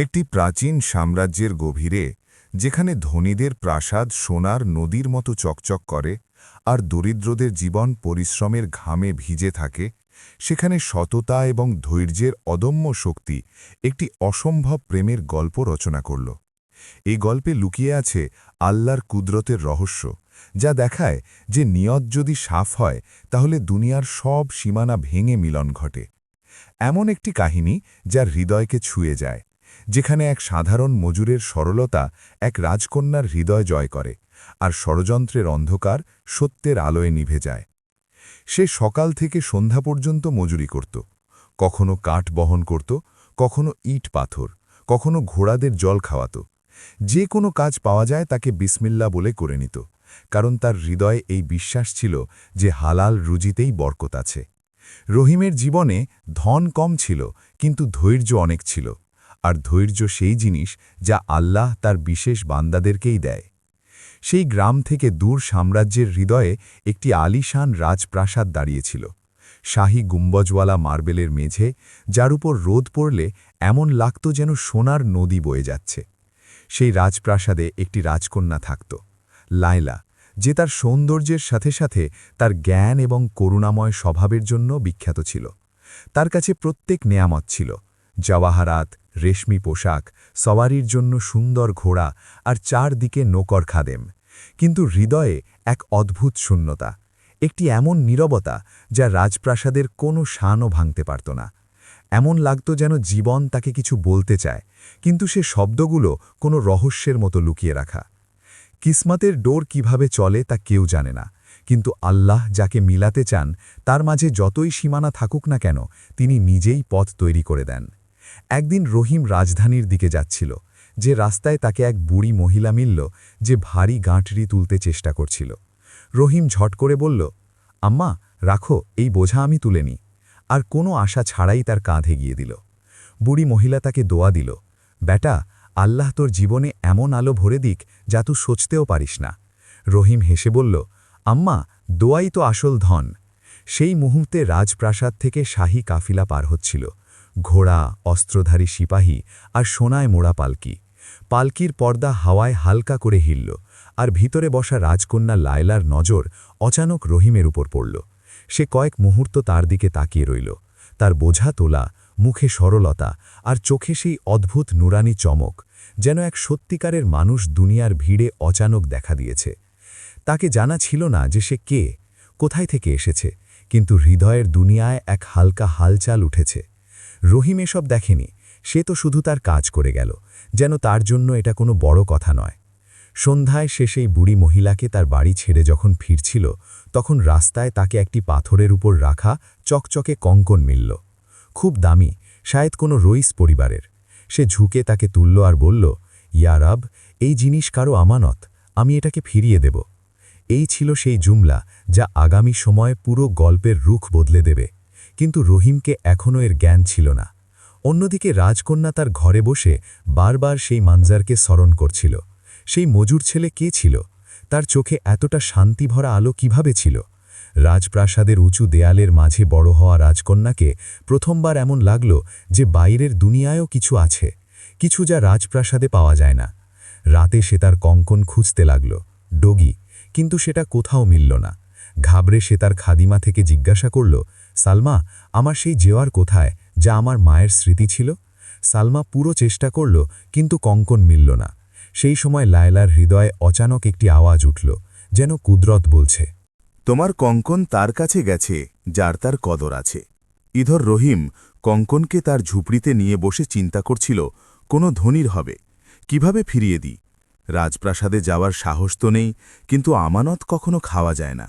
একটি প্রাচীন সাম্রাজ্যের গভীরে, যেখানে ধনীদের প্রাসাদ সোনার নদীর মতো চকচক করে আর দরিদ্রদের জীবন পরিশ্রমের ঘামে ভিজে থাকে, সেখানে সততা এবং ধৈর্যের অদম্য শক্তি একটি অসম্ভব প্রেমের গল্প রচনা করল। এই গল্পে লুকিয়ে আছে আল্লাহর কুদরতের রহস্য, যা দেখায় যে নিয়ত যদি সাফ হয় তাহলে দুনিয়ার সব সীমানা ভেঙে মিলন ঘটে। এমন একটি কাহিনী যার হৃদয়কে ছুঁয়ে যায়, যেখানে এক সাধারণ মজুরের সরলতা এক রাজকন্যার হৃদয় জয় করে, আর ষড়যন্ত্রের অন্ধকার সত্যের আলোয় নিভে যায়। সে সকাল থেকে সন্ধ্যা পর্যন্ত মজুরি করত, কখনো কাঠ বহন করত, কখনো ইট পাথর, কখনো ঘোড়াদের জল খাওয়াত। যে কোনো কাজ পাওয়া যায় তাকে বিসমিল্লা বলে করে নিত, কারণ তার হৃদয়ে এই বিশ্বাস ছিল যে হালাল রুজিতেই বরকত আছে। রহিমের জীবনে ধন কম ছিল, কিন্তু ধৈর্য অনেক ছিল, আর ধৈর্য সেই জিনিস যা আল্লাহ তার বিশেষ বান্দাদেরকেই দেয়। সেই গ্রাম থেকে দূর সাম্রাজ্যের হৃদয়ে একটি আলিশান রাজপ্রাসাদ দাঁড়িয়েছিল, শাহী গুম্বজওয়ালা মার্বেলের মেঝে, যার উপর রোদ পড়লে এমন লাগত যেন সোনার নদী বয়ে যাচ্ছে। সেই রাজপ্রাসাদে একটি রাজকন্যা থাকত, লায়লা, যে তার সৌন্দর্যের সাথে সাথে তার জ্ঞান এবং করুণাময় স্বভাবের জন্য বিখ্যাত ছিল। তার কাছে প্রত্যেক নেয়ামত ছিল, জওয়াহারাত, রেশমি পোশাক, সওয়ারির জন্য সুন্দর ঘোড়া আর চারদিকে নৌকর খাদেম। কিন্তু হৃদয়ে এক অদ্ভুত শূন্যতা, একটি এমন নীরবতা যা রাজপ্রাসাদের কোনো শানও ভাঙতে পারত না। এমন লাগত যেন জীবন তাকে কিছু বলতে চায়, কিন্তু সে শব্দগুলো কোনো রহস্যের মতো লুকিয়ে রাখা। কিসমতের ডোর কিভাবে চলে তা কেউ জানে না, কিন্তু আল্লাহ যাকে মিলাতে চান তার মাঝে যতই সীমানা থাকুক না কেন, তিনি নিজেই পথ তৈরি করে দেন। একদিন রহিম রাজধানীর দিকে যাচ্ছিল, যে রাস্তায় তাকে এক বুড়ি মহিলা মিলল, যে ভারী গাঁটরি তুলতে চেষ্টা করছিল। রহিম ঝট করে বলল, আম্মা, রাখো, এই বোঝা আমি তুলে নি। আর কোনো আশা ছাড়াই তার কাঁধে গিয়ে দিল। বুড়ি মহিলা তাকে দোয়া দিল, বেটা, আল্লাহ তোর জীবনে এমন আলো ভরে দিক যা তুই সোচতেও পারিস না। রহিম হেসে বলল, আম্মা, দোয়াই তো আসল ধন। সেই মুহূর্তে রাজপ্রাসাদ থেকে শাহী কাফিলা পার হচ্ছিল, ঘোড়া, অস্ত্রধারী সিপাহী আর সোনায় মোড়া পালকি। পালকির পর্দা হাওয়ায় হালকা করে হিলল, আর ভিতরে বসা রাজকন্যা লায়লার নজর অচানক রহিমের উপর পড়ল। সে কয়েক মুহূর্ত তার দিকে তাকিয়ে রইল, তার বোঝা তোলা, মুখে সরলতা আর চোখে সেই অদ্ভুত নুরানি চমক, যেন এক সত্যিকারের মানুষ দুনিয়ার ভিড়ে অচানক দেখা দিয়েছে। তাকে জানা ছিল না যে সে কে, কোথায় থেকে এসেছে, কিন্তু হৃদয়ের দুনিয়ায় এক হালকা হালচাল উঠেছে। রহিম এসব দেখেনি, সে তো শুধু তার কাজ করে গেল, যেন তার জন্য এটা কোনো বড় কথা নয়। সন্ধ্যায় সে সেই বুড়ি মহিলাকে তার বাড়ি ছেড়ে যখন ফিরছিল, তখন রাস্তায় তাকে একটি পাথরের উপর রাখা চকচকে কঙ্কন মিলল। খুব দামি, শায়দ কোনো রইস পরিবারের। সে ঝুঁকে তাকে তুলল আর বলল, ইয়া রব, এই জিনিস কারো আমানত, আমি এটাকে ফিরিয়ে দেব। এই ছিল সেই জুমলা যা আগামী সময়ে পুরো গল্পের রুখ বদলে দেবে। কিন্তু রহিমকে এখনও এর জ্ঞান ছিল না। অন্যদিকে রাজকন্যা তার ঘরে বসে বারবার সেই মানজারকে স্মরণ করছিল। সেই মজুর ছেলে কে ছিল? তার চোখে এতটা শান্তিভরা আলো কিভাবে ছিল? রাজপ্রাসাদের উঁচু দেয়ালের মাঝে বড় হওয়া রাজকন্যাকে প্রথমবার এমন লাগল যে বাইরের দুনিয়ায়ও কিছু আছে, কিছু যা রাজপ্রাসাদে পাওয়া যায় না। রাতে সে তার কঙ্কন খুঁজতে লাগল, ডগি, কিন্তু সেটা কোথাও মিলল না। ঘাবড়ে সে তার খাদিমা থেকে জিজ্ঞাসা করল, সালমা, আমার সেই জেওয়ার কোথায় যা আমার মায়ের স্মৃতি ছিল? সালমা পুরো চেষ্টা করল, কিন্তু কঙ্কন মিলল না। সেই সময় লায়লার হৃদয়ে অচানক একটি আওয়াজ উঠল, যেন কুদরত বলছে, তোমার কঙ্কন তার কাছে গেছে যার তার কদর আছে। ইধর রহিম কঙ্কনকে তার ঝুপড়িতে নিয়ে বসে চিন্তা করছিল, কোনো ধনীর হবে, কিভাবে ফিরিয়ে দিই। রাজপ্রাসাদে যাওয়ার সাহস তো নেই, কিন্তু আমানত কখনো খাওয়া যায় না।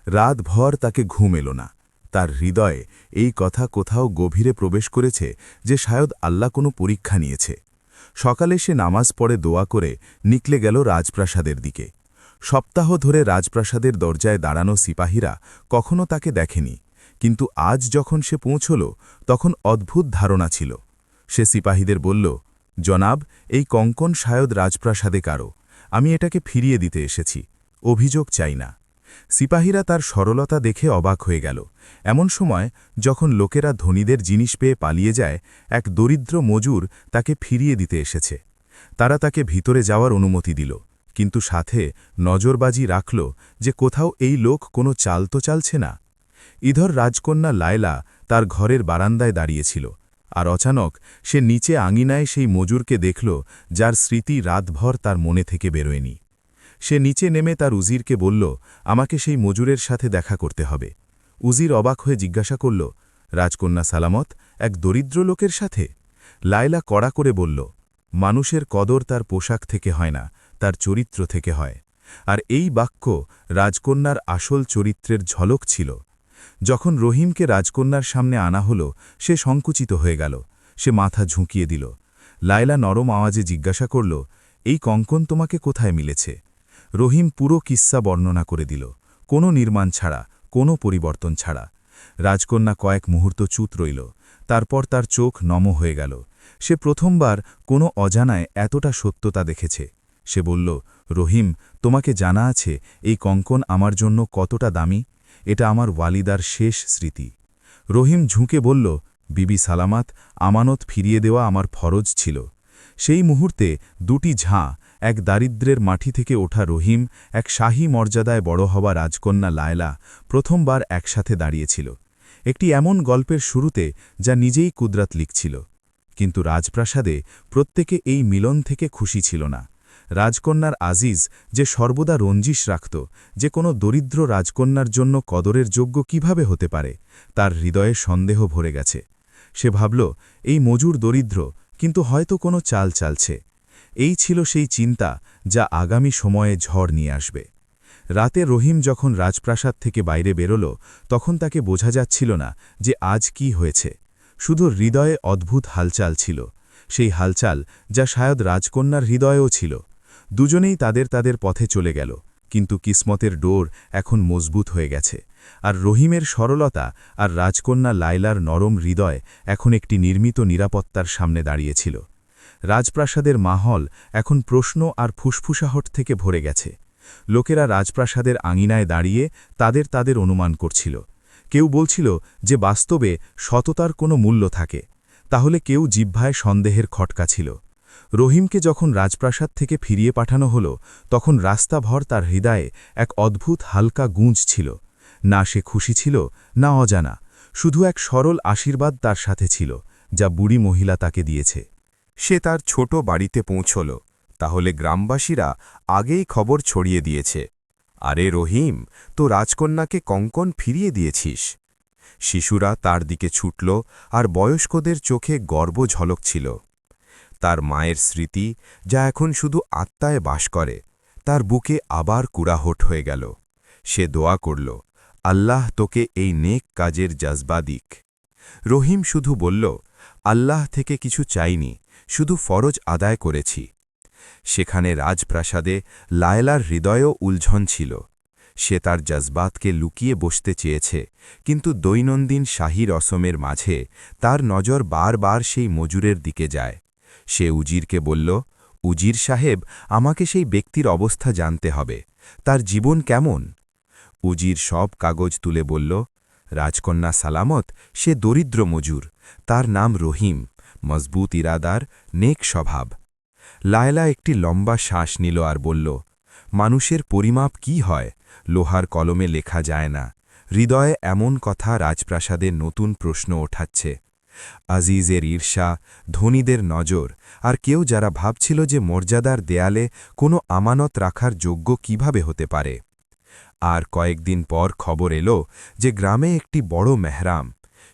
রাতভর তাকে ঘুম এলো না। তার হৃদয়ে এই কথা কোথাও গভীরে প্রবেশ করেছে যে শায়দ আল্লাহ কোনো পরীক্ষা নিয়েছে। সকালে সে নামাজ পড়ে দোয়া করে নিকলে গেল রাজপ্রাসাদের দিকে। সপ্তাহ ধরে রাজপ্রাসাদের দরজায় দাঁড়ানো সিপাহীরা কখনো তাকে দেখেনি, কিন্তু আজ যখন সে পৌঁছল, তখন অদ্ভুত ধারণা ছিল। সে সিপাহীদের বলল, জনাব, এই কঙ্কন শায়দ রাজপ্রাসাদে কারো, আমি এটাকে ফিরিয়ে দিতে এসেছি, অভিযোগ চাই না। সিপাহীরা তার সরলতা দেখে অবাক হয়ে গেল। এমন সময় যখন লোকেরা ধনীদের জিনিস পেয়ে পালিয়ে যায়, এক দরিদ্র মজুর তাকে ফিরিয়ে দিতে এসেছে। তারা তাকে ভিতরে যাওয়ার অনুমতি দিল, কিন্তু সাথে নজরবাজি রাখল যে কোথাও এই লোক কোনো চাল তো চালছে না। ইধর রাজকন্যা লায়লা তার ঘরের বারান্দায় দাঁড়িয়েছিল, আর অচানক সে নিচে আঙিনায় সেই মজুরকে দেখল, যার স্মৃতি রাতভর তার মনে থেকে বেরোয়নি। সে নিচে নেমে তার উজিরকে বলল, আমাকে সেই মজুরের সাথে দেখা করতে হবে। উজির অবাক হয়ে জিজ্ঞাসা করল, রাজকন্যা সালামত এক দরিদ্র লোকের সাথে? লায়লা কড়া করে বলল, মানুষের কদর তার পোশাক থেকে হয় না, তার চরিত্র থেকে হয়। আর এই বাক্য রাজকন্যার আসল চরিত্রের ঝলক ছিল। যখন রহিমকে রাজকন্যার সামনে আনা হল, সে সংকুচিত হয়ে গেল। সে মাথা ঝুঁকিয়ে দিল। লায়লা নরম আওয়াজে জিজ্ঞাসা করল, এই কঙ্কন তোমাকে কোথায় মিলেছে? রহিম পুরো কিস্সা বর্ণনা করে দিল, কোনো নির্মাণ ছাড়া, কোনো পরিবর্তন ছাড়া। রাজকন্যা কয়েক মুহূর্ত চুপ রইল, তারপর তার চোখ নম হয়ে গেল। সে প্রথমবার কোনো অজানায় এতটা সত্যতা দেখেছে। সে বলল, রহিম, তোমাকে জানা আছে এই কঙ্কন আমার জন্য কতটা দামি? এটা আমার ওয়ালিদার শেষ স্মৃতি। রহিম ঝুঁকে বলল, বিবি সালামাত, আমানত ফিরিয়ে দেওয়া আমার ফরজ ছিল। সেই মুহূর্তে দুটি ঝাঁ, এক দারিদ্র্যের মাটি থেকে ওঠা রহিম, এক শাহী মর্যাদায় বড় হওয়া রাজকন্যা লায়লা প্রথমবার একসাথে দাঁড়িয়েছিল। একটি এমন গল্পের শুরুতে যা নিজেই কুদরত লিখছিল। কিন্তু রাজপ্রাসাদে প্রত্যেকে এই মিলন থেকে খুশি ছিল না। রাজকন্যার আজিজ, যে সর্বদা রঞ্জিশ রাখত যে কোনো দরিদ্র রাজকন্যার জন্য কদরের যোগ্য কিভাবে হতে পারে, তার হৃদয়ে সন্দেহ ভরে গেছে। সে ভাবল, এই মজুর দরিদ্র, কিন্তু হয়তো কোনো চাল চালছে। এই ছিল সেই চিন্তা যা আগামী সময়ে ঝড় নিয়ে আসবে। রাতে রহিম যখন রাজপ্রাসাদ থেকে বাইরে বেরোল, তখন তাকে বোঝা যাচ্ছিল না যে আজ কি হয়েছে। শুধু হৃদয়ে অদ্ভুত হালচাল ছিল, সেই হালচাল যা শায়দ রাজকন্যার হৃদয়েও ছিল। দুজনেই তাদের পথে চলে গেল, কিন্তু কিসমতের ডোর এখন মজবুত হয়ে গেছে। আর রহিমের সরলতা আর রাজকন্যা লায়লার নরম হৃদয় এখন একটি নির্মিত নিরাপত্তার সামনে দাঁড়িয়েছিল। রাজপ্রাসাদের মাহল এখন প্রশ্ন আর ফুসফুসাহট থেকে ভরে গেছে। লোকেরা রাজপ্রাসাদের আঙিনায় দাঁড়িয়ে তাদের অনুমান করছিল। কেউ বলছিল যে বাস্তবে সততার কোনো মূল্য থাকে, তাহলে কেউ জিহ্বায় সন্দেহের খটকা ছিল। রহিমকে যখন রাজপ্রাসাদ থেকে ফিরিয়ে পাঠানো হল, তখন রাস্তাভর তার হৃদয়ে এক অদ্ভুত হালকা গুঞ্জ ছিল। না সে খুশি ছিল, না অজানা, শুধু এক সরল আশীর্বাদ তার সাথে ছিল, যা বুড়ি মহিলা তাকে দিয়েছে। সে তার ছোট বাড়িতে পৌঁছল। তাহলে গ্রামবাসীরা আগেই খবর ছড়িয়ে দিয়েছে, আরে রহিম, তো রাজকন্যাকে কঙ্কন ফিরিয়ে দিয়েছিস। শিশুরা তার দিকে ছুটল, আর বয়স্কদের চোখে গর্ব ঝলক ছিল। তার মায়ের স্মৃতি, যা এখন শুধু আত্মায় বাস করে, তার বুকে আবার কুড়াহট হয়ে গেল। সে দোয়া করল, আল্লাহ তোকে এই নেক কাজের জজবা দিক। রহিম শুধু বলল, আল্লাহ থেকে কিছু চাইনি, শুধু ফরজ আদায় করেছি। সেখানে রাজপ্রাসাদে লায়লার হৃদয়ও উলঝন ছিল। সে তার জজবাতকে লুকিয়ে বসতে চেয়েছে, কিন্তু দৈনন্দিন শাহী রসমের মাঝে তার নজর বারবার সেই মজুরের দিকে যায়। সে উজিরকে বলল, উজির সাহেব, আমাকে সেই ব্যক্তির অবস্থা জানতে হবে, তার জীবন কেমন? উজির সব কাগজ তুলে বলল, রাজকন্যা সালামত, সে দরিদ্র মজুর, তার নাম রহিম, মজবুত ইরাদার, নেক স্বভাব। লায়লা একটি লম্বা শ্বাস নিল আর বলল, মানুষের পরিমাপ কি হয়, লোহার কলমে লেখা যায় না। হৃদয়ে এমন কথা রাজপ্রাসাদে নতুন প্রশ্ন ওঠাচ্ছে। আজিজের ঈর্ষা, ধনীদের নজর, আর কেউ যারা ভাবছিল যে মর্যাদার দেয়ালে কোনো আমানত রাখার যোগ্য কিভাবে হতে পারে। আর কয়েকদিন পর খবর এলো যে গ্রামে একটি বড় মেহরাম,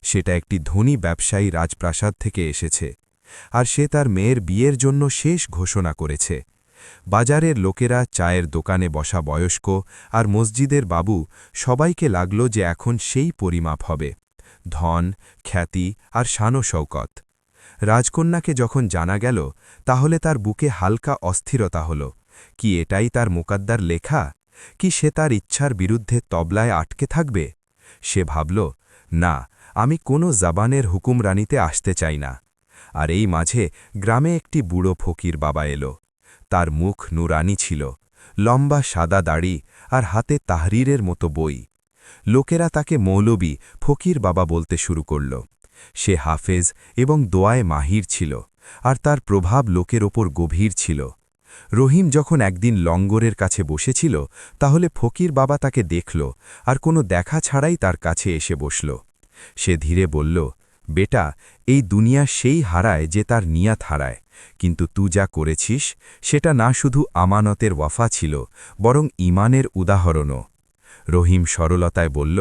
সেটা একটি ধনী ব্যবসায়ী রাজপ্রাসাদ থেকে এসেছে, আর সে তার মেয়ের বিয়ের জন্য শেষ ঘোষণা করেছে। বাজারের লোকেরা, চায়ের দোকানে বসা বয়স্ক আর মসজিদের বাবু, সবাইকে লাগল যে এখন সেই পরিমাপ হবে, ধন, খ্যাতি আর শানো শৌকত। রাজকন্যাকে যখন জানা গেল, তাহলে তার বুকে হালকা অস্থিরতা হল। কি এটাই তার মুকাদ্দার লেখা? কি সে তার ইচ্ছার বিরুদ্ধে তবলায় আটকে থাকবে? সে ভাবল, না, আমি কোনো জাবানের হুকুমরানিতে আসতে চাই না। আর এই মাঝে গ্রামে একটি বুড়ো ফকির বাবা এলো। তার মুখ নুরানি ছিল, লম্বা সাদা দাড়ি আর হাতে তাহরিরের মতো বই। লোকেরা তাকে মৌলবী ফকির বাবা বলতে শুরু করল। সে হাফেজ এবং দোয়ায় মাহির ছিল, আর তার প্রভাব লোকের ওপর গভীর ছিল। রহিম যখন একদিন লঙ্গরের কাছে বসেছিল, তাহলে ফকির বাবা তাকে দেখল আর কোনো দেখা ছাড়াই তার কাছে এসে বসল। সে ধীরে বলল, বেটা, এই দুনিয়া সেই হারায় যে তার নিয়াত হারায়, কিন্তু তুই যা করেছিস সেটা না শুধু আমানতের ওয়াফা ছিল, বরং ঈমানের উদাহরণও। রহিম সরলতায় বলল,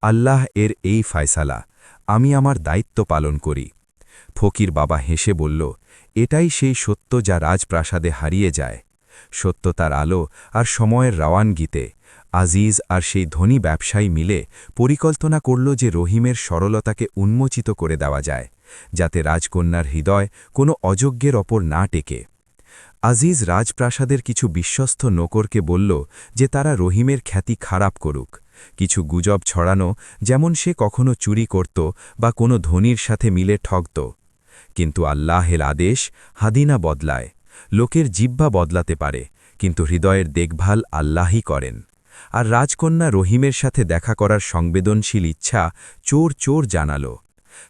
আল্লাহ এর এই ফায়সালা, আমি আমার দায়িত্ব পালন করি। ফকির বাবা হেসে বলল, এটাই সেই সত্য যা রাজপ্রাসাদে হারিয়ে যায়। সত্যতার আলো আর সময়ের রওয়ানগিতে আজিজ আর সেই ধনী ব্যবসায়ী মিলে পরিকল্পনা করল যে রহিমের সরলতাকে উন্মোচিত করে দেওয়া যায়, যাতে রাজকন্যার হৃদয় কোনো অযোগ্যের ওপর না টেকে। আজিজ রাজপ্রাসাদের কিছু বিশ্বস্ত নকরকে বলল যে তারা রহিমের খ্যাতি খারাপ করুক, কিছু গুজব ছড়ানো, যেমন সে কখনো চুরি করত বা কোনো ধনীর সাথে মিলে ঠগত। কিন্তু আল্লাহের আদেশ হাদিনা বদলায়। লোকের জিহ্বা বদলাতে পারে, কিন্তু হৃদয়ের দেখভাল আল্লাহই করেন। আর রাজকন্যা রহিমের সাথে দেখা করার সংবেদনশীল ইচ্ছা চোর চোর জানাল।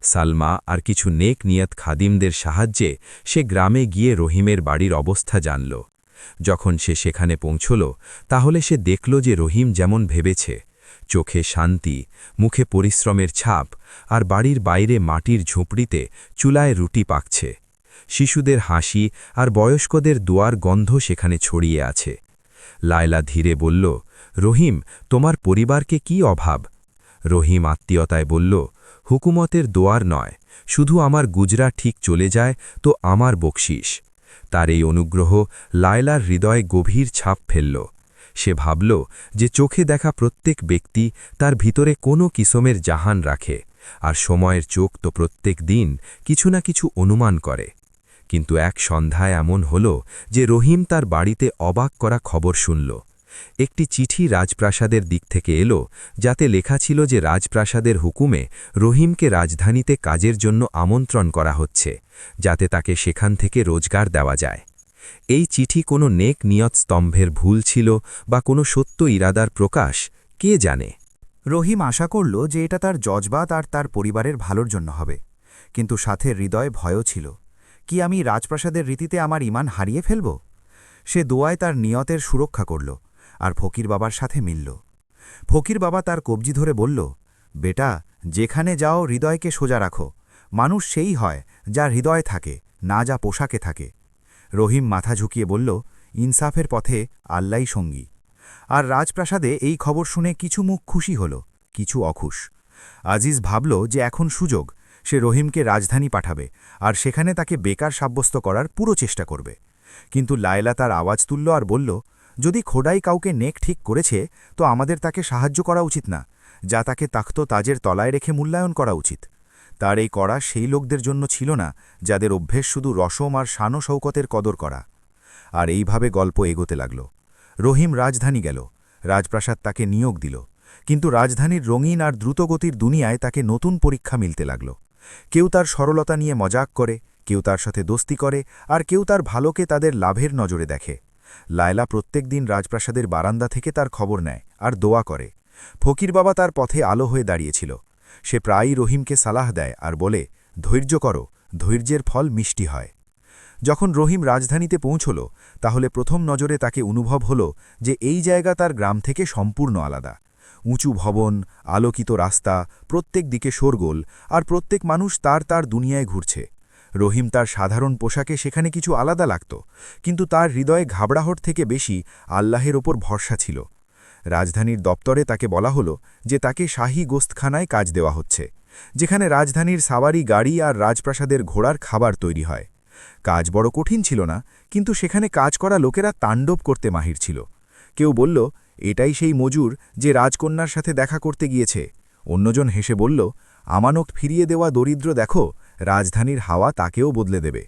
সালমা আর কিছু নেক নিয়ত খাদিমদের সাহায্যে সে গ্রামে গিয়ে রহিমের বাড়ির অবস্থা জানল। যখন সে সেখানে পৌঁছল, তাহলে সে দেখল যে রহিম যেমন ভেবেছে, চোখে শান্তি, মুখে পরিশ্রমের ছাপ, আর বাড়ির বাইরে মাটির ঝুপড়িতে চুলায় রুটি পাকছে। শিশুদের হাসি আর বয়স্কদের দোয়ার গন্ধ সেখানে ছড়িয়ে আছে। লায়লা ধীরে বলল, রহিম, তোমার পরিবারকে কি অভাব? রহিম আত্মীয়তায় বলল, হুকুমতের দোয়ার নয়, শুধু আমার গুজরা ঠিক চলে যায় তো আমার বকশিস। তার এই অনুগ্রহ লায়লার হৃদয়ে গভীর ছাপ ফেলল। সে ভাবল যে চোখে দেখা প্রত্যেক ব্যক্তি তার ভিতরে কোনো কিসমের জাহান রাখে, আর সময়ের চোখ তো প্রত্যেক দিন কিছু না কিছু অনুমান করে। কিন্তু এক সন্ধ্যায় এমন হল যে রহিম তার বাড়িতে অবাক করা খবর শুনল। একটি চিঠি রাজপ্রাসাদের দিক থেকে এলো, যাতে লেখা ছিল যে রাজপ্রাসাদের হুকুমে রহিমকে রাজধানীতে কাজের জন্য আমন্ত্রণ করা হচ্ছে, যাতে তাকে সেখান থেকে রোজগার দেওয়া যায়। এই চিঠি কোনো নেক নিয়ত স্তম্ভের ভুল ছিল বা কোনো সত্য ইরাদার প্রকাশ, কে জানে। রহিম আশা করল যে এটা তার জজবাত আর তার পরিবারের ভালোর জন্য হবে, কিন্তু সাথে হৃদয়ে ভয়ও ছিল। কি আমি রাজপ্রাসাদের রীতিতে আমার ঈমান হারিয়ে ফেলব? সে দোয়ায় তার নিয়তের সুরক্ষা করল আর ফকির বাবার সাথে মিলল। ফকির বাবা তার কবজি ধরে বলল, বেটা, যেখানে যাও হৃদয়কে সোজা রাখো। মানুষ সেই হয় যার হৃদয় থাকে, না যা পোশাকে থাকে। রহিম মাথা ঝুঁকিয়ে বলল, ইনসাফের পথে আল্লাই সঙ্গী। আর রাজপ্রাসাদে এই খবর শুনে কিছু মুখ খুশি হল, কিছু অখুশ। আজিজ ভাবল যে এখন সুযোগ, সে রহিমকে রাজধানী পাঠাবে আর সেখানে তাকে বেকার সাব্যস্ত করার পুরো চেষ্টা করবে। কিন্তু লায়লা তার আওয়াজ তুলল আর বলল, যদি খোদাই কাউকে নেক ঠিক করেছে তো আমাদের তাকে সাহায্য করা উচিত না, যা তাকে তাখ্ত তাজের তলায় রেখে মূল্যায়ন করা উচিত। তার এই করা সেই লোকদের জন্য ছিল না যাদের অভ্যেস শুধু রসম আর শানো শৌকতের কদর করা। আর এইভাবে গল্প এগোতে লাগল। রহিম রাজধানী গেল, রাজপ্রাসাদ তাকে নিয়োগ দিল, কিন্তু রাজধানীর রঙিন আর দ্রুতগতির দুনিয়ায় তাকে নতুন পরীক্ষা মিলতে লাগল। কেউ তার সরলতা নিয়ে মজাক করে, কেউ তার সাথে দোস্তি করে, আর কেউ তার ভালোকে তাদের লাভের নজরে দেখে। লায়লা প্রত্যেক দিন রাজপ্রাসাদের বারান্দা থেকে তার খবর নেয় আর দোয়া করে। ফকির বাবা তার পথে আলো হয়ে দাঁড়িয়েছিল। সে প্রায়ই রহিমকে সালাহ দেয় আর বলে, ধৈর্য করো, ধৈর্যের ফল মিষ্টি হয়। যখন রহিম রাজধানীতে পৌঁছল, তাহলে প্রথম নজরে তাকে অনুভব হল যে এই জায়গা তার গ্রাম থেকে সম্পূর্ণ আলাদা। উঁচু ভবন, আলোকিত রাস্তা, প্রত্যেক দিকে শোরগোল, আর প্রত্যেক মানুষ তার তার দুনিয়ায় ঘুরছে। রহিম তার সাধারণ পোশাকে সেখানে কিছু আলাদা লাগত, কিন্তু তার হৃদয়ে ঘাবড়াহট থেকে বেশি আল্লাহের ওপর ভরসা ছিল। রাজধানীর দপ্তরে তাকে বলা হলো যে তাকে শাহী গোস্তখানায় কাজ দেওয়া হচ্ছে, যেখানে রাজধানীর সাওয়ারি গাড়ি আর রাজপ্রাসাদের ঘোড়ার খাবার তৈরি হয়। কাজ বড় কঠিন ছিল না, কিন্তু সেখানে কাজ করা লোকেরা তাণ্ডব করতে মাহির ছিল। কেউ বলল, এটাই সেই মজুর যে রাজকন্যার সাথে দেখা করতে গিয়েছে। অন্যজন হেসে বলল, আমানত ফিরিয়ে দেওয়া দরিদ্র দেখো, রাজধানীর হাওয়া তাকেও বদলে দেবে।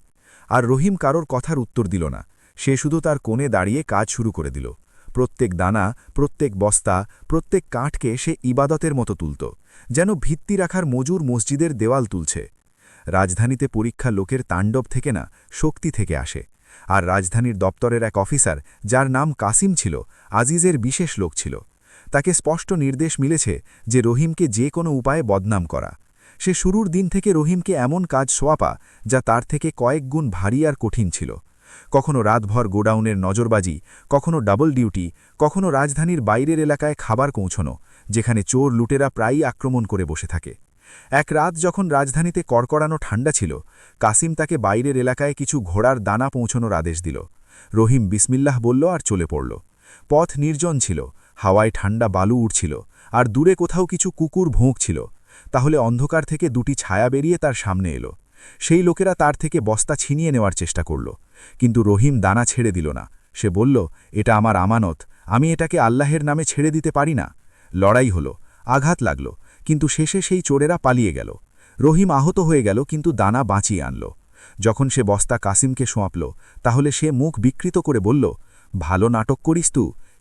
আর রহিম কারোর কথার উত্তর দিল না, সে শুধু তার কোণে দাঁড়িয়ে কাজ শুরু করে দিল। প্রত্যেক দানা, প্রত্যেক বস্তা, প্রত্যেক কাঠকে সে ইবাদতের মতো তুলত, যেন ভিত্তি রাখার মজুর মসজিদের দেওয়াল তুলছে। রাজধানীতে পরীক্ষা লোকের তাণ্ডব থেকে না, শক্তি থেকে আসে। আর রাজধানীর দপ্তরের এক অফিসার, যার নাম কাসিম ছিল, আজিজের বিশেষ লোক ছিল। তাকে স্পষ্ট নির্দেশ মিলেছে যে রহিমকে যে কোনো উপায়ে বদনাম করা। সে শুরুর দিন থেকে রহিমকে এমন কাজ সোয়াপা যা তার থেকে কয়েক গুণ ভারী আর কঠিন ছিল। কখনো রাতভর গোডাউনের নজরবাজি, কখনো ডাবল ডিউটি, কখনো রাজধানীর বাইরের এলাকায় খাবার পৌঁছনো, যেখানে চোর লুটেরা প্রায়ই আক্রমণ করে বসে থাকে। এক রাত যখন রাজধানীতে কড়কড়ানো ঠান্ডা ছিল, কাসিম তাকে বাইরের এলাকায় কিছু ঘোড়ার দানা পৌঁছনোর আদেশ দিল। রহিম বিসমিল্লাহ বলল আর চলে পড়ল। পথ নির্জন ছিল, হাওয়ায় ঠান্ডা বালু উড়ছিল, আর দূরে কোথাও কিছু কুকুর ভোঁকছিল। তাহলে অন্ধকার থেকে দুটি ছায়া বেরিয়ে তার সামনে এলো। সেই লোকেরা তার থেকে বস্তা ছিনিয়ে নেওয়ার চেষ্টা করল, কিন্তু রহিম দানা ছেড়ে দিল না। সে বলল, এটা আমার আমানত, আমি এটাকে আল্লাহের নামে ছেড়ে দিতে পারি না। লড়াই হলো, আঘাত লাগল, কিন্তু শেষে সেই চোরেরা পালিয়ে গেল। রহিম আহত হয়ে গেল, কিন্তু দানা বাঁচিয়ে আনল। যখন সে বস্তা কাসিমকে সোঁয়াপল, তাহলে সে মুখ বিকৃত করে বলল, ভালো নাটক করিস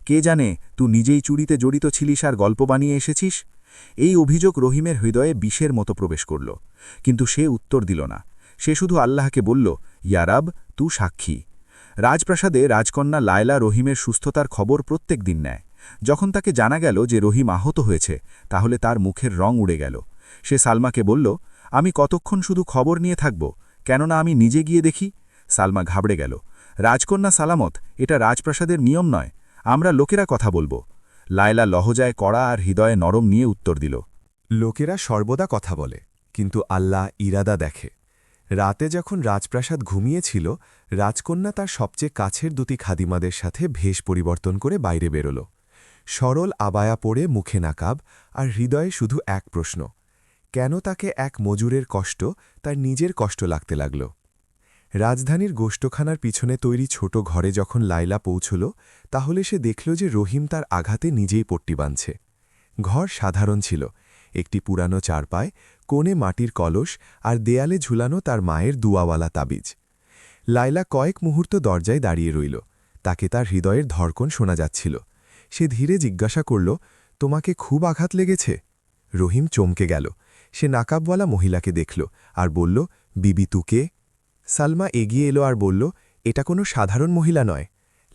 কে জানে তুই নিজেই চুরিতে জড়িত ছিলিস আর গল্প বানিয়ে এসেছিস। এই অভিযোগ রহিমের হৃদয়ে বিষের মতো প্রবেশ করল, কিন্তু সে উত্তর দিল না। সে শুধু আল্লাহকে বলল, ইয়ারাব, তুই সাক্ষী। রাজপ্রাসাদে রাজকন্যা লায়লা রহিমের সুস্থতার খবর প্রত্যেক দিন নেয়। যখন তাকে জানা গেল যে রহিম আহত হয়েছে, তাহলে তার মুখের রং উড়ে গেল। সে সালমাকে বলল, আমি কতক্ষণ শুধু খবর নিয়ে থাকব, কেননা আমি নিজে গিয়ে দেখি। সালমা ঘাবড়ে গেল। রাজকন্যা সালামত, এটা রাজপ্রাসাদের নিয়ম নয়, আমরা লোকেরা কথা বলবো। লায়লা লহজায় কড়া আর হৃদয়ে নরম নিয়ে উত্তর দিল, লোকেরা সর্বদা কথা বলে, কিন্তু আল্লাহ ইরাদা দেখে। রাতে যখন রাজপ্রাসাদ ঘুমিয়েছিল, রাজকন্যা তার সবচেয়ে কাছের দুটি খাদিমাদের সাথে ভেষ পরিবর্তন করে বাইরে বেরোল। সরল আবায়া পরে মুখে নাকাব, আর হৃদয়ে শুধু এক প্রশ্ন, কেন তাকে এক মজুরের কষ্ট তার নিজের কষ্ট লাগতে লাগল। রাজধানীর গোষ্ঠখানার পিছনে তৈরি ছোট ঘরে যখন লায়লা পৌঁছল, তাহলে সে দেখল যে রহিম তার আঘাতে নিজেই পট্টি বাঁধছে। ঘর সাধারণ ছিল, একটি পুরানো চারপায়, কোণে মাটির কলস, আর দেয়ালে ঝুলানো তার মায়ের দুয়াওয়ালা তাবিজ। লায়লা কয়েক মুহূর্ত দরজায় দাঁড়িয়ে রইল। তাকে তার হৃদয়ের ধড়কন শোনা যাচ্ছিল। সে ধীরে জিজ্ঞাসা করল, তোমাকে খুব আঘাত লেগেছে? রহিম চমকে গেল। সে নাকাবওয়ালা মহিলাকে দেখল আর বলল, বিবি তুকে? সালমা এগিয়ে এলো আর বলল, এটা কোনো সাধারণ মহিলা নয়।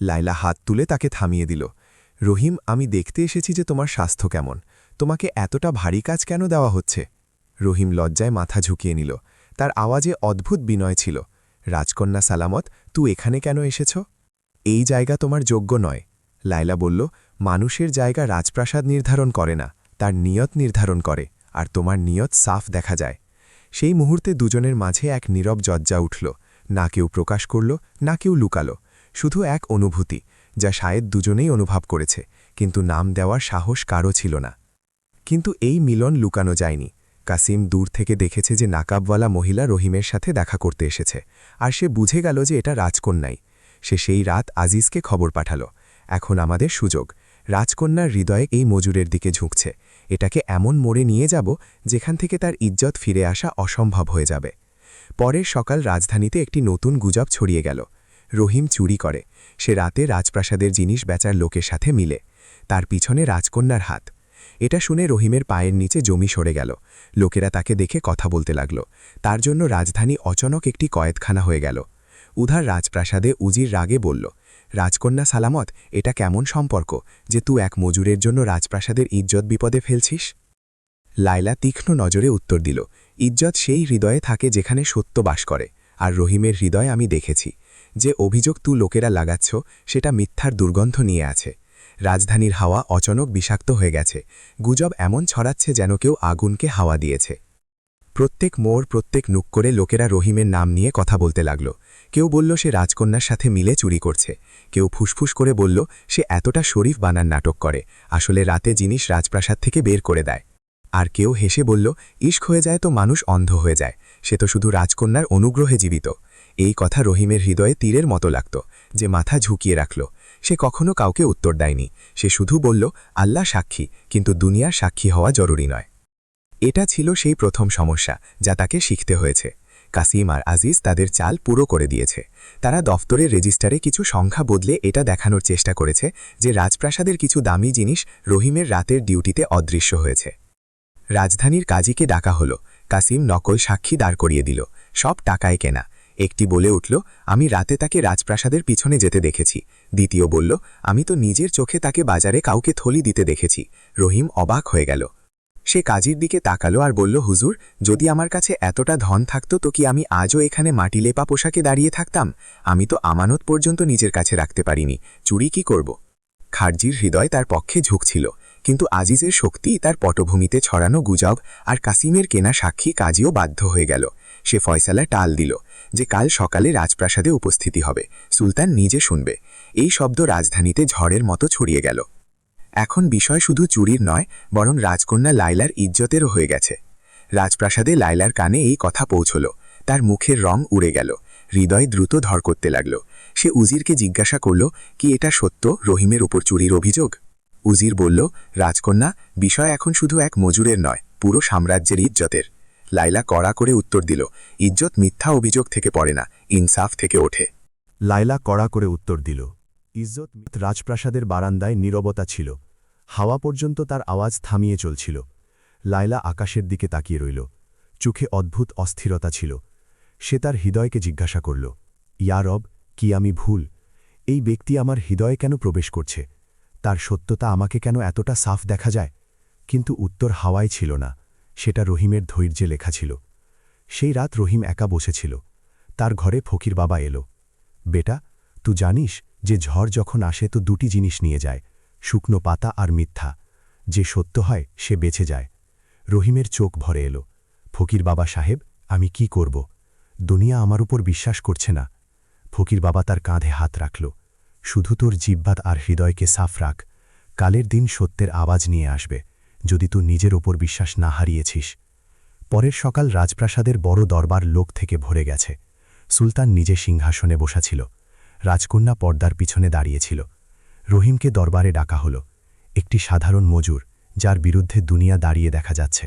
লায়লা হাত তুলে তাকে থামিয়ে দিল। রহিম, আমি দেখতে এসেছি যে তোমার স্বাস্থ্য কেমন, তোমাকে এতটা ভারী কাজ কেন দেওয়া হচ্ছে? রহিম লজ্জায় মাথা ঝুঁকিয়ে নিল। তার আওয়াজে অদ্ভুত বিনয় ছিল। রাজকন্যা সালামত, তুই এখানে কেন এসেছ? এই জায়গা তোমার যোগ্য নয়। লায়লা বলল, মানুষের জায়গা রাজপ্রাসাদ নির্ধারণ করে না, তার নিয়ত নির্ধারণ করে, আর তোমার নিয়ত সাফ দেখা যায়। সেই মুহূর্তে দুজনের মাঝে এক নীরব জজ্জা উঠল। না কেউ প্রকাশ করল, না কেউ লুকালো, শুধু এক অনুভূতি, যা শায়দ দুজনেই অনুভব করেছে, কিন্তু নাম দেওয়ার সাহস কারও ছিল না। কিন্তু এই মিলন লুকানো যায়নি। কাসিম দূর থেকে দেখেছে যে নাকাবওয়ালা মহিলা রহিমের সাথে দেখা করতে এসেছে, আর সে বুঝে গেল যে এটা রাজকন্যাই। সে সেই রাত আজিজকে খবর পাঠাল, এখন আমাদের সুযোগ। রাজকন্যার হৃদয়ে এই মজুরের দিকে ঝুঁকছে। এটাকে এমন মোড়ে নিয়ে যাব যেখান থেকে তার ইজ্জত ফিরে আসা অসম্ভব হয়ে যাবে। পরের সকাল রাজধানীতে একটি নতুন গুজব ছড়িয়ে গেল। রহিম চুরি করে। সে রাতে রাজপ্রাসাদের জিনিস বেচার লোকের সাথে মিলে। তার পিছনে রাজকন্যার হাত। এটা শুনে রহিমের পায়ের নিচে জমি সরে গেল। লোকেরা তাকে দেখে কথা বলতে লাগল। তার জন্য রাজধানী অচানক একটি কয়েদখানা হয়ে গেল। উধার রাজপ্রাসাদে উজির রাগে বলল, রাজকন্যা সালামত, এটা কেমন সম্পর্ক যে তুই এক মজুরের জন্য রাজপ্রাসাদের ইজ্জত বিপদে ফেলছিস? লায়লা তীক্ষ্ণ নজরে উত্তর দিল, ইজ্জত সেই হৃদয়ে থাকে যেখানে সত্য বাস করে, আর রহিমের হৃদয় আমি দেখেছি। যে অভিযোগ তুই লোকেরা লাগাচ্ছ সেটা মিথ্যার দুর্গন্ধ নিয়ে আছে। রাজধানীর হাওয়া অচানক বিষাক্ত হয়ে গেছে। গুজব এমন ছড়াচ্ছে যেন কেউ আগুনকে হাওয়া দিয়েছে। প্রত্যেক মোড়, প্রত্যেক নুক করে লোকেরা রহিমের নাম নিয়ে কথা বলতে লাগল। কেউ বলল সে রাজকন্যার সাথে মিলে চুরি করছে, কেউ ফুসফুস করে বলল সে এতটা শরীফ বানার নাটক করে, আসলে রাতে জিনিস রাজপ্রাসাদ থেকে বের করে দেয়। আর কেউ হেসে বলল, ইশক হয়ে যায় তো মানুষ অন্ধ হয়ে যায়, সে তো শুধু রাজকন্যার অনুগ্রহে জীবিত। এই কথা রহিমের হৃদয়ে তীরের মতো লাগত, যে মাথা ঝুঁকিয়ে রাখল। সে কখনো কাউকে উত্তর দেয়নি। সে শুধু বলল, আল্লাহ সাক্ষী, কিন্তু দুনিয়ার সাক্ষী হওয়া জরুরি নয়। এটা ছিল সেই প্রথম সমস্যা যা তাকে শিখতে হয়েছে। কাসিম আর আজিজ তাদের চাল পুরো করে দিয়েছে। তারা দফতরের রেজিস্টারে কিছু সংখ্যা বদলে এটা দেখানোর চেষ্টা করেছে যে রাজপ্রাসাদের কিছু দামি জিনিস রহিমের রাতের ডিউটিতে অদৃশ্য হয়েছে। রাজধানীর কাজীকে ডাকা হলো। কাসিম নকল সাক্ষী দাঁড় করিয়ে দিল। সব টাকায় কেনা। একটি বলে উঠল, আমি রাতে তাকে রাজপ্রাসাদের পিছনে যেতে দেখেছি। দ্বিতীয় বলল, আমি তো নিজের চোখে তাকে বাজারে কাউকে থলি দিতে দেখেছি। রহিম অবাক হয়ে গেল। সে কাজীর দিকে তাকালো আর বলল, হুজুর, যদি আমার কাছে এতটা ধন থাকত তো কি আমি আজও এখানে মাটি লেপা পোশাকে দাঁড়িয়ে থাকতাম? আমি তো আমানত পর্যন্ত নিজের কাছে রাখতে পারিনি, চুরি কি করব? খারজির হৃদয় তার পক্ষে ঝুঁকছিল, কিন্তু আজিজের শক্তি, তার পটভূমিতে ছড়ানো গুজব আর কাসিমের কেনা সাক্ষী কাজীও বাধ্য হয়ে গেল। সে ফয়সালা টাল দিল যে কাল সকালে রাজপ্রাসাদে উপস্থিতি হবে, সুলতান নিজে শুনবে। এই শব্দ রাজধানীতে ঝড়ের মতো ছড়িয়ে গেল। এখন বিষয় শুধু চুরির নয়, বরং রাজকন্যা লাইলার ইজ্জতেরও হয়ে গেছে। রাজপ্রাসাদে লাইলার কানে এই কথা পৌঁছল। তার মুখের রং উড়ে গেল, হৃদয় দ্রুত ধর করতে লাগল। সে উজিরকে জিজ্ঞাসা করল, কি এটা সত্য রহিমের উপর চুরির অভিযোগ? উজির বলল, রাজকন্যা, বিষয় এখন শুধু এক মজুরের নয়, পুরো সাম্রাজ্যের ইজ্জতের। লাইলা কড়া করে উত্তর দিল, ইজ্জত মিথ্যা অভিযোগ থেকে পড়ে না, ইনসাফ থেকে ওঠে। লাইলা কড়া করে উত্তর দিল। ইজ্জত রাজপ্রাসাদের বারান্দায় নীরবতা ছিল। হাওয়া পর্যন্ত তার আওয়াজ থামিয়ে চলছিল। লাইলা আকাশের দিকে তাকিয়ে রইল। চোখে অদ্ভুত অস্থিরতা ছিল। সে তার হৃদয়কে জিজ্ঞাসা করল, ইয়া রব, কি আমি ভুল? এই ব্যক্তি আমার হৃদয়ে কেন প্রবেশ করছে? তার সত্যতা আমাকে কেন এতটা সাফ দেখা যায়? কিন্তু উত্তর হাওয়ায় ছিল না, সেটা রহিমের ধৈর্যে লেখা ছিল। সেই রাত রহিম একা বসেছিল। তার ঘরে ফকির বাবা এলো। বেটা, তুই জানিস যে ঝড় যখন আসে তো দুটি জিনিস নিয়ে যায়, শুকনো পাতা আর মিথ্যা। যে সত্য হয় সে বেঁচে যায়। রহিমের চোখ ভরে এলো। ফকির বাবা সাহেব, আমি কি করব? দুনিয়া আমার উপর বিশ্বাস করছে না। ফকির বাবা তার কাঁধে হাত রাখল। শুধু তোর জিহ্বাত আর হৃদয়কে সাফ রাখ। কালের দিন সত্যের আওয়াজ নিয়ে আসবে, যদি তুই নিজের ওপর বিশ্বাস না হারিয়েছিস। পরের সকাল রাজপ্রাসাদের বড় দরবার লোক থেকে ভরে গেছে। সুলতান নিজে সিংহাসনে বসাছিল। রাজকন্যা পর্দার পিছনে দাঁড়িয়েছিল। রহিমকে দরবারে ডাকা হল। একটি সাধারণ মজুর, যার বিরুদ্ধে দুনিয়া দাঁড়িয়ে দেখা যাচ্ছে।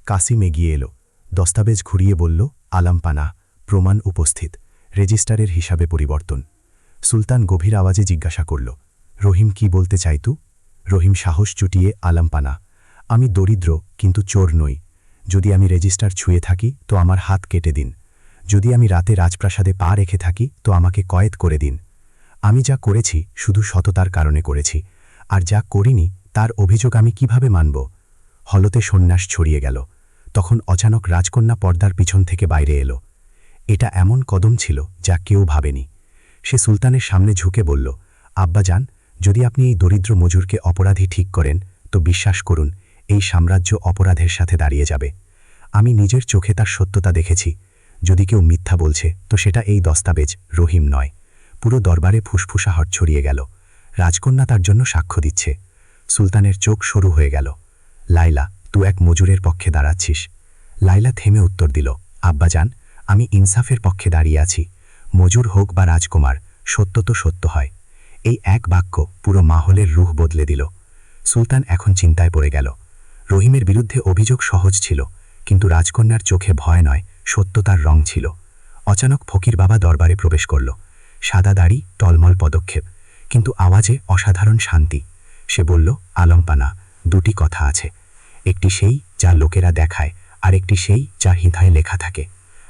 কাসিম এগিয়ে এলো। দস্তাবেজ ঘুরিয়ে বলল, আলামপানা, প্রমাণ উপস্থিত, রেজিস্টারের হিসাবে পরিবর্তন। সুলতান গভীর আওয়াজে জিজ্ঞাসা করল, রহিম কি বলতে চাইতু? রহিম সাহস চুটিয়ে, আলামপানা, আমি দরিদ্র কিন্তু চোর নই। যদি আমি রেজিস্টার ছুঁয়ে থাকি তো আমার হাত কেটে দিন। যদি আমি রাতে রাজপ্রাসাদে পা রেখে থাকি তো আমাকে কয়েদ করে দিন। আমি যা করেছি শুধু সততার কারণে করেছি, আর যা করিনি তার অভিযোগ আমি কিভাবে মানব? হলতে সন্ন্যাস ছড়িয়ে গেল। তখন অচানক রাজকন্যা পর্দার পিছন থেকে বাইরে এলো। এটা এমন কদম ছিল যা কেউ ভাবেনি। সে সুলতানের সামনে ঝুঁকে বলল, আব্বাজান, যদি আপনি এই দরিদ্র মজুরকে অপরাধী ঠিক করেন তো বিশ্বাস করুন, এই সাম্রাজ্য অপরাধের সাথে দাঁড়িয়ে যাবে। আমি নিজের চোখে তার সত্যতা দেখেছি। যদি কেউ মিথ্যা বলছে তো সেটা এই দস্তাবেজ, রহিম নয়। পুরো দরবারে ফুসফুসাহট ছড়িয়ে গেল। রাজকন্যা তার জন্য সাক্ষ্য দিচ্ছে। সুলতানের চোখ সরু হয়ে গেল। লাইলা, তুই এক মজুরের পক্ষে দাঁড়াচ্ছিস? লাইলা থেমে উত্তর দিল, আব্বাজান, আমি ইনসাফের পক্ষে দাঁড়িয়ে আছি। মজুর হোক বা রাজকুমার, সত্য তো সত্য হয়। এই এক বাক্য পুরো মাহলের রুহ বদলে দিল। সুলতান এখন চিন্তায় পড়ে গেল। রহিমের বিরুদ্ধে অভিযোগ সহজ ছিল, কিন্তু রাজকন্যার চোখে ভয় নয়, সত্যতার রং ছিল। অচানক ফকির বাবা দরবারে প্রবেশ করল। সাদা দাড়ি, টলমল পদক্ষেপ, কিন্তু আওয়াজে অসাধারণ শান্তি। সে বলল, আলমপানা, দুটি কথা আছে। একটি সেই যা লোকেরা দেখায়, আর একটি সেই যা হৃদয়ে লেখা থাকে।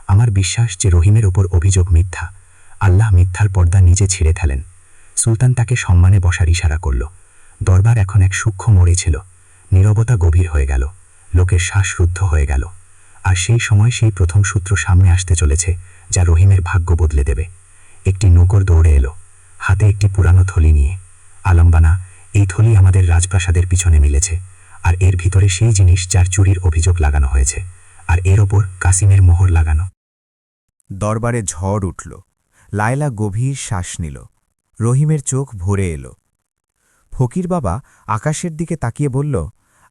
আমার বিশ্বাস যে রহিমের ওপর অভিযোগ মিথ্যা। আল্লাহ মিথ্যার পর্দা নিজে ছিঁড়ে ফেলেন। সুলতান তাকে সম্মানে বসার ইশারা করল। দরবার এখন এক সূক্ষ্ম মোড়ে ছিল। নীরবতা গভীর হয়ে গেল। লোকের শ্বাস রুদ্ধ হয়ে গেল। আর সেই সময় সেই প্রথম সূত্র সামনে আসতে চলেছে, যা রহিমের ভাগ্য বদলে দেবে। একটি নৌকর দৌড়ে এলো, হাতে একটি পুরানো থলি নিয়ে। আলম্বানা, এই থলি আমাদের রাজপ্রাসাদের পিছনে মিলেছে, আর এর ভিতরে সেই জিনিস যার চুরির অভিযোগ লাগানো হয়েছে, আর এর ওপর কাসিমের মোহর লাগানো। দরবারে ঝড় উঠল। লায়লা গভীর শ্বাস নিল। রহিমের চোখ ভরে এলো। ফকির বাবা আকাশের দিকে তাকিয়ে বলল,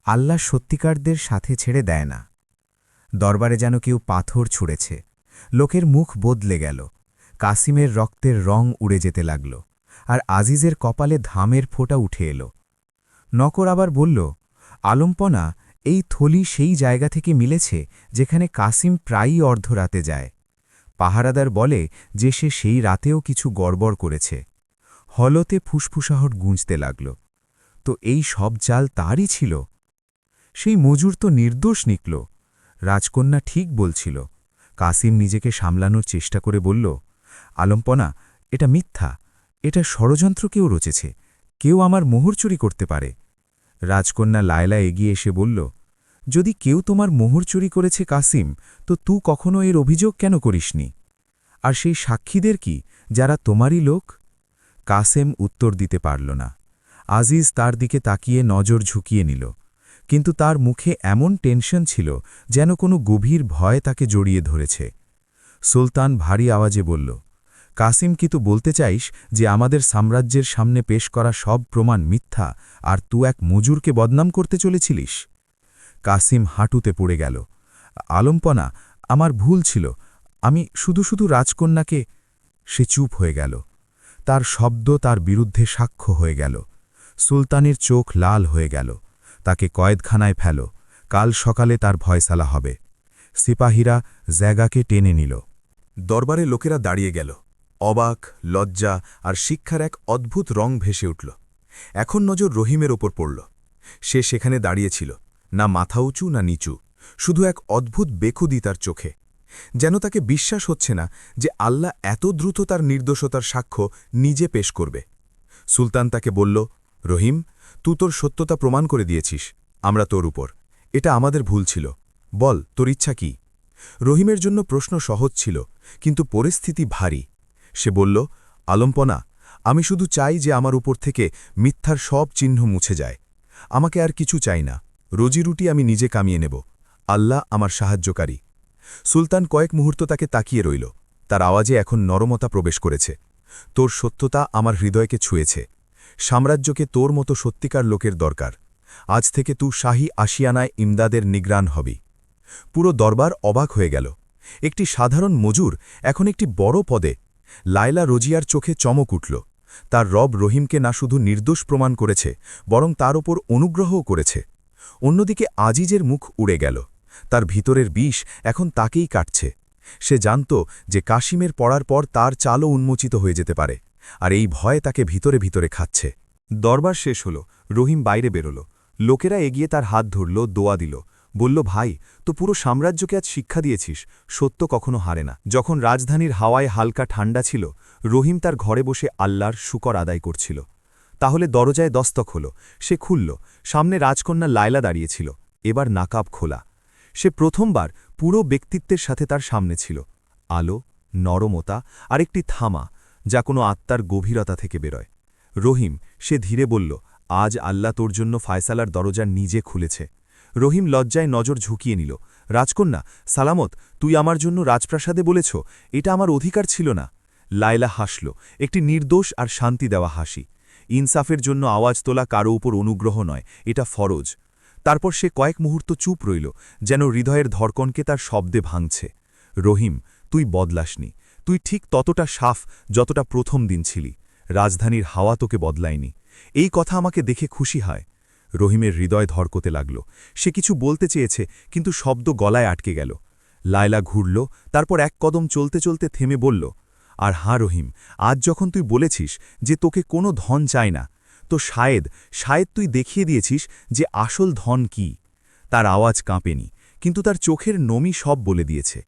আল্লাহ সত্যিকারদের সাথে ছেড়ে দেয় না। দরবারে যেন কেউ পাথর ছুঁড়েছে। লোকের মুখ বদলে গেল। কাসিমের রক্তের রং উড়ে যেতে লাগল, আর আজিজের কপালে ধামের ফোঁটা উঠে এলো। নকর আবার বলল, আলম্পনা, এই থলি সেই জায়গা থেকে মিলেছে যেখানে কাসিম প্রায়ই অর্ধরাতে যায়। পাহারাদার বলে যে সে সেই রাতেও কিছু গড়বড় করেছে। হলতে ফুসফুসাহট গুঁজতে লাগল। তো এই সব চাল তারই ছিল? সেই মজুর তো নির্দোষ নিকল। রাজকন্যা ঠিক বলছিল। কাসিম নিজেকে সামলানোর চেষ্টা করে বলল, আলম্পনা, এটা মিথ্যা, এটা ষড়যন্ত্র কেউ রচেছে, কেউ আমার মোহর চুরি করতে পারে। রাজকন্যা লায়লা এগিয়ে এসে বলল, যদি কেউ তোমার মোহর চুরি করেছে কাসিম, তো তুই কখনো এর অভিযোগ কেন করিসনি? আর সেই সাক্ষীদের কি, যারা তোমারই লোক? কাসেম উত্তর দিতে পারল না। আজিজ তার দিকে তাকিয়ে নজর ঝুঁকিয়ে নিল, কিন্তু তার মুখে এমন টেনশন ছিল যেন কোনো গভীর ভয় তাকে জড়িয়ে ধরেছে। সুলতান ভারী আওয়াজে বলল, কাসিম, কি তুই বলতে চাইস যে আমাদের সাম্রাজ্যের সামনে পেশ করা সব প্রমাণ মিথ্যা, আর তুই এক মজুরকে বদনাম করতে চলেছিলিস? কাসিম হাঁটুতে পড়ে গেল। আলম্পনা, আমার ভুল ছিল, আমি শুধু শুধু রাজকন্যাকে। সে চুপ হয়ে গেল। তার শব্দ তার বিরুদ্ধে সাক্ষ্য হয়ে গেল। সুলতানের চোখ লাল হয়ে গেল। তাকে কয়েদখানায় ফেল, কাল সকালে তার ফয়সালা হবে। সিপাহীরা জায়গাকে টেনে নিল। দরবারে লোকেরা দাঁড়িয়ে গেল। অবাক, লজ্জা আর শিক্ষার এক অদ্ভুত রং ভেসে উঠল। এখন নজর রহিমের ওপর পড়ল। সে সেখানে দাঁড়িয়েছিল, না মাথা উঁচু না নিচু, শুধু এক অদ্ভুত বেকুদি তার চোখে। যেন তাকে বিশ্বাস হচ্ছে না যে আল্লাহ এত দ্রুত তার নির্দোষতার সাক্ষ্য নিজে পেশ করবে। সুলতান তাকে বলল, রহিম, তুই তোর সত্যতা প্রমাণ করে দিয়েছিস, আমরা তোর উপর। এটা আমাদের ভুল ছিল। বল, তোর ইচ্ছা কি? রহিমের জন্য প্রশ্ন সহজ ছিল, কিন্তু পরিস্থিতি ভারী। সে বলল, আলম্পনা, আমি শুধু চাই যে আমার উপর থেকে মিথ্যার সব চিহ্ন মুছে যায়। আমাকে আর কিছু চাই না, রুজিরুটি আমি নিজে কামিয়ে নেব। আল্লাহ আমার সাহায্যকারী। সুলতান কয়েক মুহূর্ত তাকে তাকিয়ে রইল। তার আওয়াজে এখন নরমতা প্রবেশ করেছে। তোর সত্যতা আমার হৃদয়কে ছুঁয়েছে। সাম্রাজ্যকে তোর মতো সত্যিকার লোকের দরকার। আজ থেকে তুই শাহী আশিয়ানায় ইমদাদের নিগ্রান হবি। পুরো দরবার অবাক হয়ে গেল। একটি সাধারণ মজুর এখন একটি বড় পদে। লায়লা রোজিয়ার চোখে চমক উঠল। তার রব রহিমকে না শুধু নির্দোষ প্রমাণ করেছে, বরং তার ওপর অনুগ্রহও করেছে। অন্যদিকে আজিজের মুখ উড়ে গেল। তার ভিতরের বিষ এখন তাকেই কাটছে। সে জানত যে কাশিমের পড়ার পর তার চালও উন্মোচিত হয়ে যেতে পারে, আর এই ভয় তাকে ভিতরে ভিতরে খাচ্ছে। দরবার শেষ হল, রহিম বাইরে বেরোল। লোকেরা এগিয়ে তার হাত ধরল, দোয়া দিল, বলল, ভাই, তো পুরো সাম্রাজ্যকে আজ শিক্ষা দিয়েছিস, সত্য কখনো হারে না। যখন রাজধানীর হাওয়ায় হালকা ঠান্ডা ছিল, রহিম তার ঘরে বসে আল্লাহর শুকর আদায় করছিল। তাহলে দরজায় দস্তক হল। সে খুলল। সামনে রাজকন্যা লায়লা দাঁড়িয়েছিল, এবার নাকাব খোলা। সে প্রথমবার পুরো ব্যক্তিত্বের সাথে তার সামনে ছিল। আলো, নরমতা আর একটি থামা, যা কোনো আত্মার গভীরতা থেকে বেরোয়। রহিম, সে ধীরে বলল, আজ আল্লাহ তোর জন্য ফায়সালার দরজা নিজে খুলেছে। রহিম লজ্জায় নজর ঝুঁকিয়ে নিল। রাজকন্যা, সালামত, তুই আমার জন্য রাজপ্রাসাদে বলেছ, এটা আমার অধিকার ছিল না। লায়লা হাসল, একটি নির্দোষ আর শান্তি দেওয়া হাসি। ইনসাফের জন্য আওয়াজ তোলা কারো উপর অনুগ্রহ নয়, এটা ফরজ। তারপর সে কয়েক মুহূর্ত চুপ রইল, যেন হৃদয়ের ধড়কনকে তার শব্দে ভাঙছে। রহিম, তুই বদলাসনি। তুই ঠিক ততটা সাফ যতটা প্রথম দিন ছিলি। রাজধানীর হাওয়া তোকে বদলায়নি। এই কথা আমাকে দেখে খুশি হয়। রহিমের হৃদয় ধড়কতে লাগল। সে কিছু বলতে চেয়েছে, কিন্তু শব্দ গলায় আটকে গেল। লায়লা ঘুরল, তারপর এক কদম চলতে চলতে থেমে বলল, আর হাঁ রহিম, আজ যখন তুই বলেছিস যে তোকে কোনো ধন চায় না, তো শায়েদ তুই দেখিয়ে দিয়েছিস যে আসল ধন কি। তার আওয়াজ কাঁপেনি, কিন্তু তার চোখের নমি সব বলে দিয়েছে।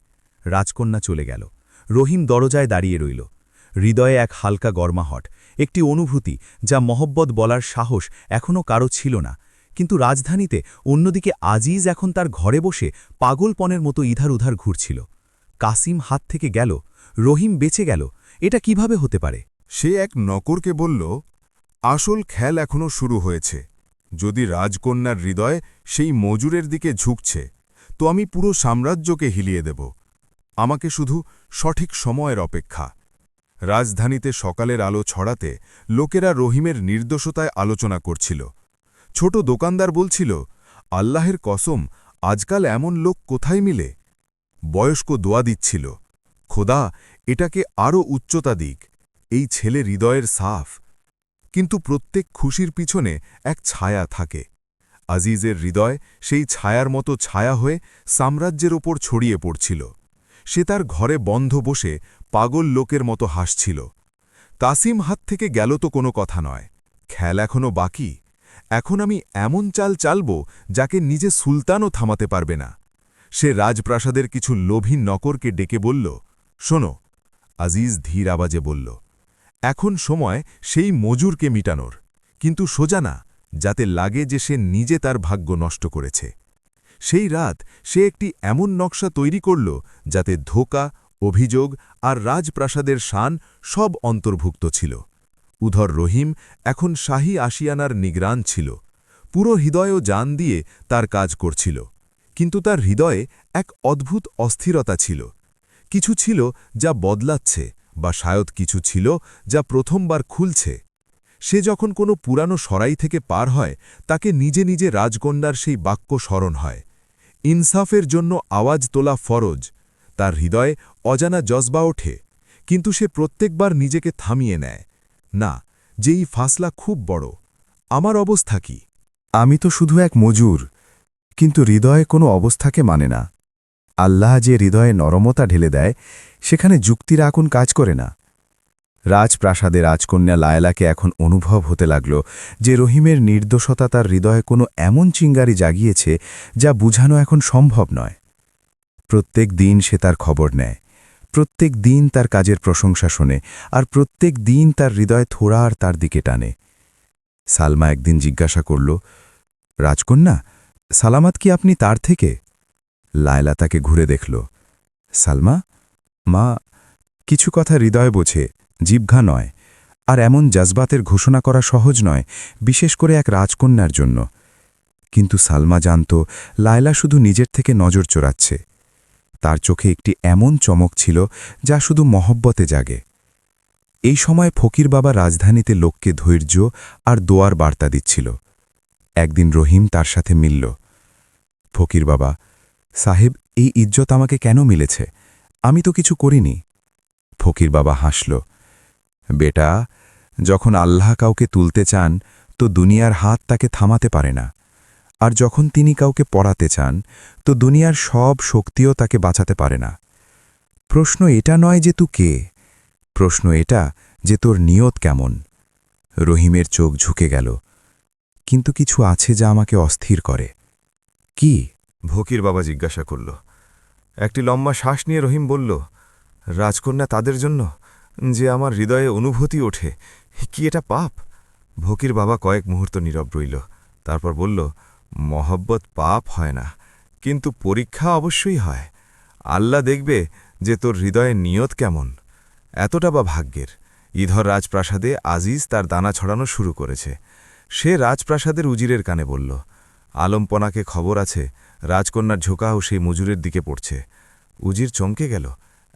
রাজকন্যা চলে গেল। রহিম দরজায় দাঁড়িয়ে রইল। হৃদয়ে এক হালকা গরমাহট, একটি অনুভূতি যা মহব্বত বলার সাহস এখনও কারো ছিল না। কিন্তু রাজধানীতে অন্যদিকে আজিজ এখন তার ঘরে বসে পাগলপনের মতো ইধার উধার ঘুরছিল। কাসিম হাত থেকে গেল, রহিম বেঁচে গেল, এটা কিভাবে হতে পারে? সে এক নকরকে বলল, আসল খেল এখনও শুরু হয়েছে। যদি রাজকন্যার হৃদয় সেই মজুরের দিকে ঝুঁকছে, তো আমি পুরো সাম্রাজ্যকে হিলিয়ে দেব। আমাকে শুধু সঠিক সময়ের অপেক্ষা। রাজধানীতে সকালের আলো ছড়াতে লোকেরা রহিমের নির্দোষতায় আলোচনা করছিল। ছোট দোকানদার বলছিল, আল্লাহের কসম, আজকাল এমন লোক কোথায় মিলে? বয়স্ক দোয়া দিচ্ছিল, খোদা, এটাকে আরও উচ্চতা দিক। এই ছেলে হৃদয়ের সাফ। কিন্তু প্রত্যেক খুশির পিছনে এক ছায়া থাকে। আজিজের হৃদয় সেই ছায়ার মতো ছায়া হয়ে সাম্রাজ্যের ওপর ছড়িয়ে পড়ছিল। সে তার ঘরে বন্ধ বসে পাগল লোকের মতো হাসছিল। কাসিম হাত থেকে গেল তো কোনো কথা নয়, খেল এখনও বাকি। এখন আমি এমন চাল চালব যাকে নিজে সুলতানও থামাতে পারবে না। সে রাজপ্রাসাদের কিছু লোভী নকরকে ডেকে বলল, শোনো। আজিজ ধীর আওয়াজে বলল, এখন সময় সেই মজুরকে মিটানোর, কিন্তু সোজা না, যাতে লাগে যে সে নিজে তার ভাগ্য নষ্ট করেছে। সেই রাত সে একটি এমন নকশা তৈরি করল যাতে ধোঁকা, অভিযোগ আর রাজপ্রাসাদের শান সব অন্তর্ভুক্ত ছিল। উধর রহিম এখন শাহী আশিয়ানার নিগরান ছিল, পুরো হৃদয় ও জান দিয়ে তার কাজ করছিল, কিন্তু তার হৃদয়ে এক অদ্ভুত অস্থিরতা ছিল। কিছু ছিল যা বদলাচ্ছে, বা শায়দ কিছু ছিল যা প্রথমবার খুলছে। সে যখন কোনো পুরানো সরাই থেকে পার হয়, তাকে নিজে নিজে রাজকন্যার সেই বাক্য স্মরণ হয়, ইনসাফের জন্য আওয়াজ তোলা ফরজ। তার হৃদয়ে অজানা জজবা ওঠে, কিন্তু সে প্রত্যেকবার নিজেকে থামিয়ে নেয়, না, যেই ফাসলা খুব বড়। আমার অবস্থা কি? আমি তো শুধু এক মজুর, কিন্তু হৃদয়ে কোনো অবস্থাকে মানে না। আল্লাহ যে হৃদয়ে নরমতা ঢেলে দেয়, সেখানে যুক্তির আগুন কাজ করে না। রাজপ্রাসাদে রাজকন্যা লায়লাকে এখন অনুভব হতে লাগল যে রহিমের নির্দোষতা তার হৃদয়ে কোনো এমন চিঙ্গারি জাগিয়েছে যা বুঝানো এখন সম্ভব নয়। প্রত্যেক দিন সে তার খবর নেয়, প্রত্যেক দিন তার কাজের প্রশংসা শোনে, আর প্রত্যেক দিন তার হৃদয় থোড়া আর তার দিকে টানে। সালমা একদিন জিজ্ঞাসা করল, রাজকন্যা, সালামাত কি আপনি তার থেকে? লায়লা তাকে ঘুরে দেখল। সালমা, মা, কিছু কথা হৃদয় বোঝে, জিভঘা নয়, আর এমন জজবাতের ঘোষণা করা সহজ নয়, বিশেষ করে এক রাজকন্যার জন্য। কিন্তু সালমা জানত লায়লা শুধু নিজের থেকে নজর চোরাচ্ছে। তার চোখে একটি এমন চমক ছিল যা শুধু মহব্বতে জাগে। এই সময় ফকির বাবা রাজধানীতে লোককে ধৈর্য আর দোয়ার বার্তা দিচ্ছিল। একদিন রহিম তার সাথে মিলল। ফকির বাবা, সাহেব, এই ইজ্জত আমাকে কেন মিলেছে? আমি তো কিছু করিনি। ফকির বাবা হাসল। বেটা, যখন আল্লাহ কাউকে তুলতে চান তো দুনিয়ার হাত তাকে থামাতে পারে না, আর যখন তিনি কাউকে পড়াতে চান তো দুনিয়ার সব শক্তিও তাকে বাঁচাতে পারে না। প্রশ্ন এটা নয় যে তুই কে, প্রশ্ন এটা যে তোর নিয়ত কেমন। রহিমের চোখ ঝুঁকে গেল। কিন্তু কিছু আছে যা আমাকে অস্থির করে। কি? ফকির বাবা জিজ্ঞাসা করল। একটি লম্বা শ্বাস নিয়ে রহিম বলল, রাজকন্যা তাদের জন্য যে আমার হৃদয়ে অনুভূতি ওঠে, কি এটা পাপ? ফকির বাবা কয়েক মুহূর্ত নীরব রইল, তারপর বলল, মহব্বত পাপ হয় না, কিন্তু পরীক্ষা অবশ্যই হয়। আল্লাহ দেখবে যে তোর হৃদয়ের নিয়ত কেমন। এতটা বা ভাগ্যের, ইধর রাজপ্রাসাদে আজিজ তার দানা ছড়ানো শুরু করেছে। সে রাজপ্রাসাদের উজিরের কানে বলল, আলমপনাকে খবর আছে রাজকন্যার ঝোঁকাও সেই মজুরের দিকে পড়ছে। উজির চমকে গেল।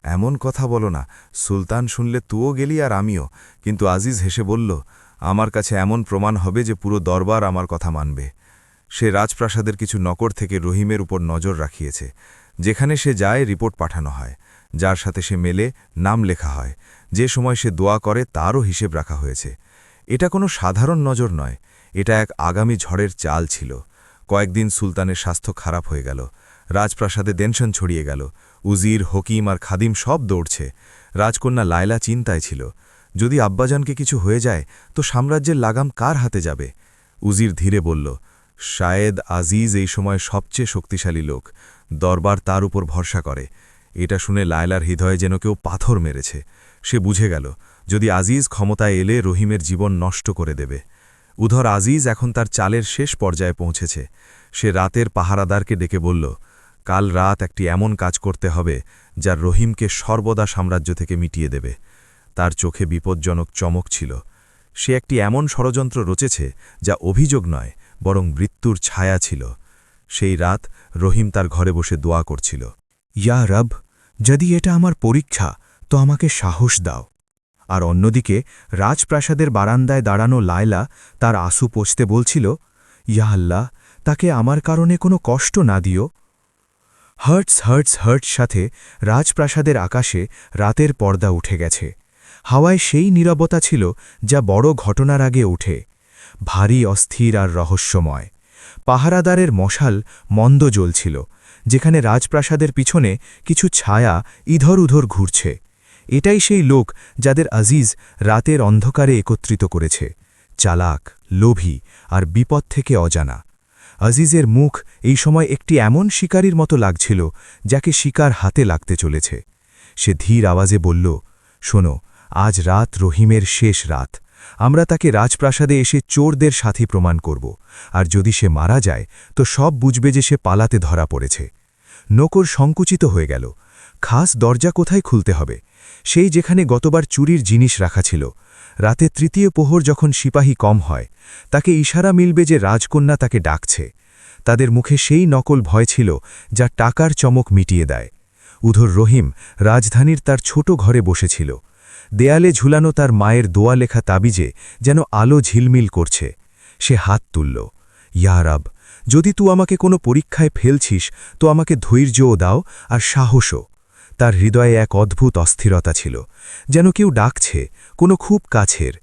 এমন কথা বলো না, সুলতান শুনলে তুও গেলি আর আমিও। কিন্তু আজিজ হেসে বলল, আমার কাছে এমন প্রমাণ হবে যে পুরো দরবার আমার কথা মানবে। সে রাজপ্রাসাদের কিছু নকর থেকে রহিমের উপর নজর রাখিয়েছে। যেখানে সে যায় রিপোর্ট পাঠানো হয়, যার সাথে সে মেলে নাম লেখা হয়, যে সময় সে দোয়া করে তারও হিসেব রাখা হয়েছে। এটা কোনো সাধারণ নজর নয়, এটা এক আগামী ঝড়ের চাল ছিল। কয়েকদিন সুলতানের স্বাস্থ্য খারাপ হয়ে গেল, রাজপ্রাসাদে টেনশন ছড়িয়ে গেল। উজির, হকিম আর খাদিম সব দৌড়ছে। রাজকন্যা লায়লা চিন্তায় ছিল, যদি আব্বাজানকে কিছু হয়ে যায় তো সাম্রাজ্যের লাগাম কার হাতে যাবে? উজির ধীরে বলল, শায়েদ আজিজ এই সময় সবচেয়ে শক্তিশালী লোক, দরবার তার উপর ভরসা করে। এটা শুনে লায়লার হৃদয়ে যেন কেউ পাথর মেরেছে। সে বুঝে গেল, যদি আজিজ ক্ষমতায় এলে রহিমের জীবন নষ্ট করে দেবে। উধর আজিজ এখন তার চালের শেষ পর্যায়ে পৌঁছেছে। সে রাতের পাহারাদারকে ডেকে বলল, কাল রাত একটি এমন কাজ করতে হবে যা রহিমকে সর্বদা সাম্রাজ্য থেকে মিটিয়ে দেবে। তার চোখে বিপজ্জনক চমক ছিল। সে একটি এমন ষড়যন্ত্র রচেছে যা অভিযোগ নয়, বরং মৃত্যুর ছায়া ছিল। সেই রাত রহিম তার ঘরে বসে দোয়া করছিল, ইয়া রব, যদি এটা আমার পরীক্ষা তো আমাকে সাহস দাও। আর অন্যদিকে রাজপ্রাসাদের বারান্দায় দাঁড়ানো লায়লা তার আঁসু পোছতে বলছিল, ইয়া আল্লাহ, তাকে আমার কারণে কোনো কষ্ট না দিও। হার্টস হার্টস হার্টস সাথে রাজপ্রাসাদের আকাশে রাতের পর্দা উঠে গেছে। হাওয়ায় সেই নীরবতা ছিল যা বড় ঘটনার আগে ওঠে, ভারী, অস্থির আর রহস্যময়। পাহারাদারের মশাল মন্দ জ্বলছিল, যেখানে রাজপ্রাসাদের পিছনে কিছু ছায়া ইধর উধর ঘুরছে। এটাই সেই লোক যাদের আজিজ রাতের অন্ধকারে একত্রিত করেছে, চালাক, লোভী আর বিপদ থেকে অজানা। আজিজের মুখ এই সময় একটি এমন শিকারীর মতো লাগছিল যাকে শিকার হাতে লাগতে চলেছে। সে ধীর আওয়াজে বলল, শোনো, আজ রাত রহিমের শেষ রাত। আমরা তাকে রাজপ্রাসাদে এসে চোরদের সাথী প্রমাণ করব, আর যদি সে মারা যায় তো সব বুঝবে যে সে পালাতে ধরা পড়েছে। নকর সংকুচিত হয়ে গেল। খাস দরজা কোথায় খুলতে হবে? সেই যেখানে গতবার চুরির জিনিস রাখা ছিল। রাতে তৃতীয় প্রহর যখন সিপাহী কম হয়, তাকে ইশারা মিলবে যে রাজকন্যা তাকে ডাকছে। তাদের মুখে সেই নকল ভয় ছিল যা টাকার চমক মিটিয়ে দেয়। উধর রহিম রাজধানীর তার ছোট ঘরে বসেছিল। দেয়ালে ঝুলানো তার মায়ের দোয়া লেখা তাবিজে যেন আলো ঝিলমিল করছে। সে হাত তুলল, ইয়া রব, যদি তুই আমাকে কোনো পরীক্ষায় ফেলছিস তো আমাকে ধৈর্যও দাও আর সাহসও। তার হৃদয়ে এক অদ্ভুত অস্থিরতা ছিল, যেন কেউ ডাকছে, কোনো খুব কাছের।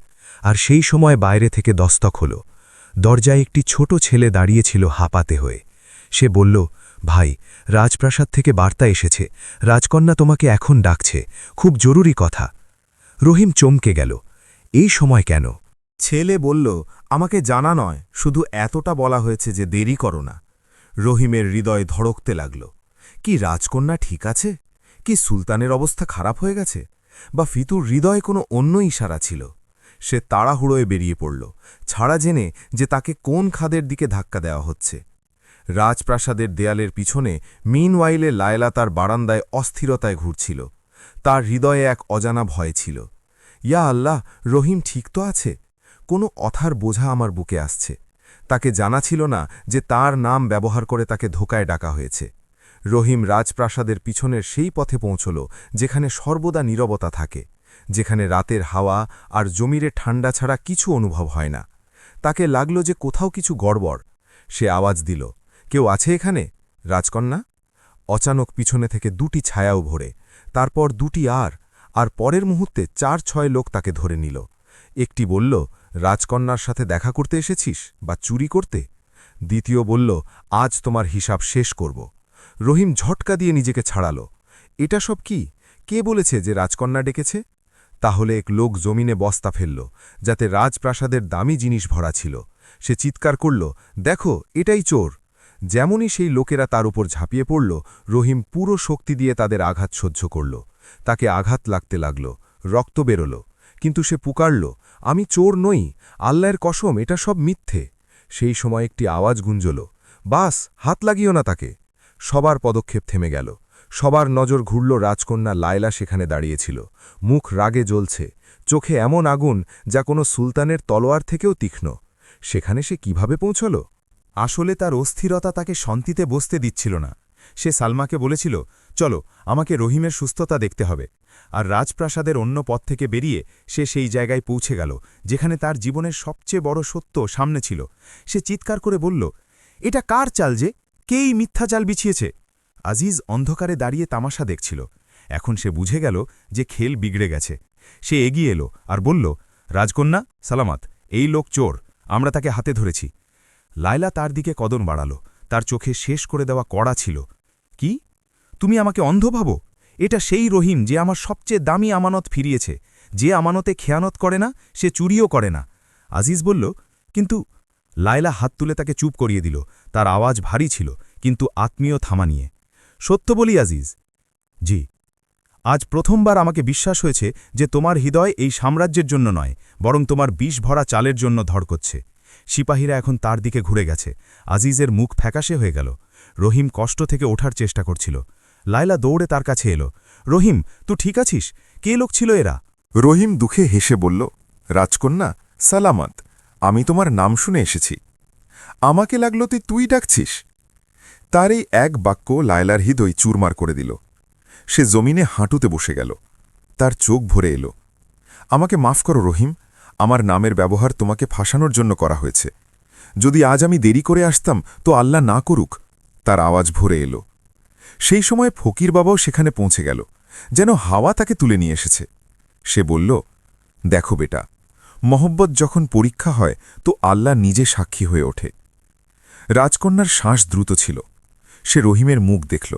আর সেই সময় বাইরে থেকে দস্তক হল। দরজায় একটি ছোট ছেলে দাঁড়িয়েছিল হাঁপাতে হয়ে। সে বলল, ভাই, রাজপ্রাসাদ থেকে বার্তা এসেছে, রাজকন্যা তোমাকে এখন ডাকছে, খুব জরুরি কথা। রহিম চমকে গেল, এই সময় কেন? ছেলে বলল, আমাকে জানা নয়, শুধু এতটা বলা হয়েছে যে দেরি করো না। রহিমের হৃদয় ধড়কতে লাগল। কি রাজকন্যা ঠিক আছে? কি সুলতানের অবস্থা খারাপ হয়ে গেছে? বা ফিতুর হৃদয়ে কোনো অন্য ইশারা ছিল? সে তাড়াহুড়োয় বেরিয়ে পড়ল, ছাড়া জেনে যে তাকে কোন খাদের দিকে ধাক্কা দেওয়া হচ্ছে। রাজপ্রাসাদের দেয়ালের পিছনে মিনওয়াইলে লায়লা তার বারান্দায় অস্থিরতায় ঘুরছিল। তার হৃদয়ে এক অজানা ভয় ছিল। ইয়া আল্লাহ, রহিম ঠিক তো আছে? কোনো অথার বোঝা আমার বুকে আসছে। তাকে জানা ছিল না যে তার নাম ব্যবহার করে তাকে ধোকায় ডাকা হয়েছে। রহিম রাজপ্রাসাদের পিছনের সেই পথে পৌঁছল যেখানে সর্বদা নীরবতা থাকে, যেখানে রাতের হাওয়া আর জমিরে ঠান্ডা ছাড়া কিছু অনুভব হয় না। তাকে লাগল যে কোথাও কিছু গড়বড়। সে আওয়াজ দিল, কেউ আছে এখানে, রাজকন্যা? অচানক পিছনে থেকে দুটি ছায়াও ভরে, তারপর দুটি আর পরের মুহূর্তে ৪-৬ লোক তাকে ধরে নিল। একটি বলল, রাজকন্যার সাথে দেখা করতে এসেছিস বা চুরি করতে? দ্বিতীয় বলল, আজ তোমার হিসাব শেষ করব। রহিম ঝটকা দিয়ে নিজেকে ছাড়াল। এটা সব কি? কে বলেছে যে রাজকন্যা ডেকেছে? তাহলে এক লোক জমিনে বস্তা ফেলল, যাতে রাজপ্রাসাদের দামি জিনিস ভরা ছিল। সে চিৎকার করল, দেখো, এটাই চোর। যেমনই সেই লোকেরা তার উপর ঝাঁপিয়ে পড়ল, রহিম পুরো শক্তি দিয়ে তাদের আঘাত সহ্য করল। তাকে আঘাত লাগতে লাগল, রক্ত বেরোল, কিন্তু সে পুকারল, আমি চোর নই, আল্লাহর কসম, এটা সব মিথ্যে। সেই সময় একটি আওয়াজ গুঞ্জল, বাস, হাত লাগিও না তাকে। সবার পদক্ষেপ থেমে গেল। সবার নজর ঘুরল রাজকন্যা লায়লা সেখানে দাঁড়িয়েছিল, মুখ রাগে জ্বলছে, চোখে এমন আগুন যা কোনো সুলতানের তলোয়ার থেকেও তীক্ষ্ণ। সেখানে সে কিভাবে পৌঁছল? আসলে তার অস্থিরতা তাকে শান্তিতে বসতে দিচ্ছিল না। সে সালমাকে বলেছিল, চলো, আমাকে রহিমের সুস্থতা দেখতে হবে। আর রাজপ্রাসাদের অন্য পথ থেকে বেরিয়ে সে সেই জায়গায় পৌঁছে গেল যেখানে তার জীবনের সবচেয়ে বড় সত্য সামনে ছিল। সে চিৎকার করে বলল, এটা কার চাল যে? কেই মিথ্যা চাল বিছিয়েছে? আজিজ অন্ধকারে দাঁড়িয়ে তামাশা দেখছিল। এখন সে বুঝে গেল যে খেল বিগড়ে গেছে। সে এগিয়ে এলো আর বলল, রাজকন্যা সালামাত, এই লোক চোর, আমরা তাকে হাতে ধরেছি। লায়লা তার দিকে কদম বাড়াল, তার চোখে শেষ করে দেওয়া কড়া ছিল। কি? তুমি আমাকে অন্ধ ভাবো? এটা সেই রহিম যে আমার সবচেয়ে দামি আমানত ফিরিয়েছে। যে আমানতে খেয়ানত করে না, সে চুরিও করে না। আজিজ বলল, কিন্তু লায়লা হাত তুলে তাকে চুপ করিয়ে দিল। তার আওয়াজ ভারী ছিল, কিন্তু আত্মীয় থামা নিয়ে। সত্য বলি আজিজ। জি। আজ প্রথমবার আমাকে বিশ্বাস হয়েছে যে তোমার হৃদয় এই সাম্রাজ্যের জন্য নয়, বরং তোমার বিষ ভরা চালের জন্য ধড়কচ্ছে। সিপাহীরা এখন তার দিকে ঘুরে গেছে। আজিজের মুখ ফ্যাকাশে হয়ে গেল। রহিম কষ্ট থেকে ওঠার চেষ্টা করছিল। লায়লা দৌড়ে তার কাছে এলো। রহিম, তুই ঠিক আছিস? কে লোক ছিল এরা? রহিম দুঃখে হেসে বলল, রাজকন্যা সালামত, আমি তোমার নাম শুনে এসেছি। আমাকে লাগলো তুই ডাকছিস। তার এই এক বাক্য লায়লার হৃদয় চুরমার করে দিল। সে জমিনে হাঁটুতে বসে গেল। তার চোখ ভরে এলো। আমাকে মাফ করো রহিম, আমার নামের ব্যবহার তোমাকে ফাঁসানোর জন্য করা হয়েছে। যদি আজ আমি দেরি করে আসতাম তো আল্লাহ না করুক। তার আওয়াজ ভরে এলো। সেই সময় ফকির বাবাও সেখানে পৌঁছে গেল, যেন হাওয়া তাকে তুলে নিয়ে এসেছে। সে বলল, দেখো বেটা, মহব্বত যখন পরীক্ষা হয় তো আল্লাহ নিজে সাক্ষী হয়ে ওঠে। রাজকন্যার শ্বাস দ্রুত ছিল। সে রহিমের মুখ দেখল,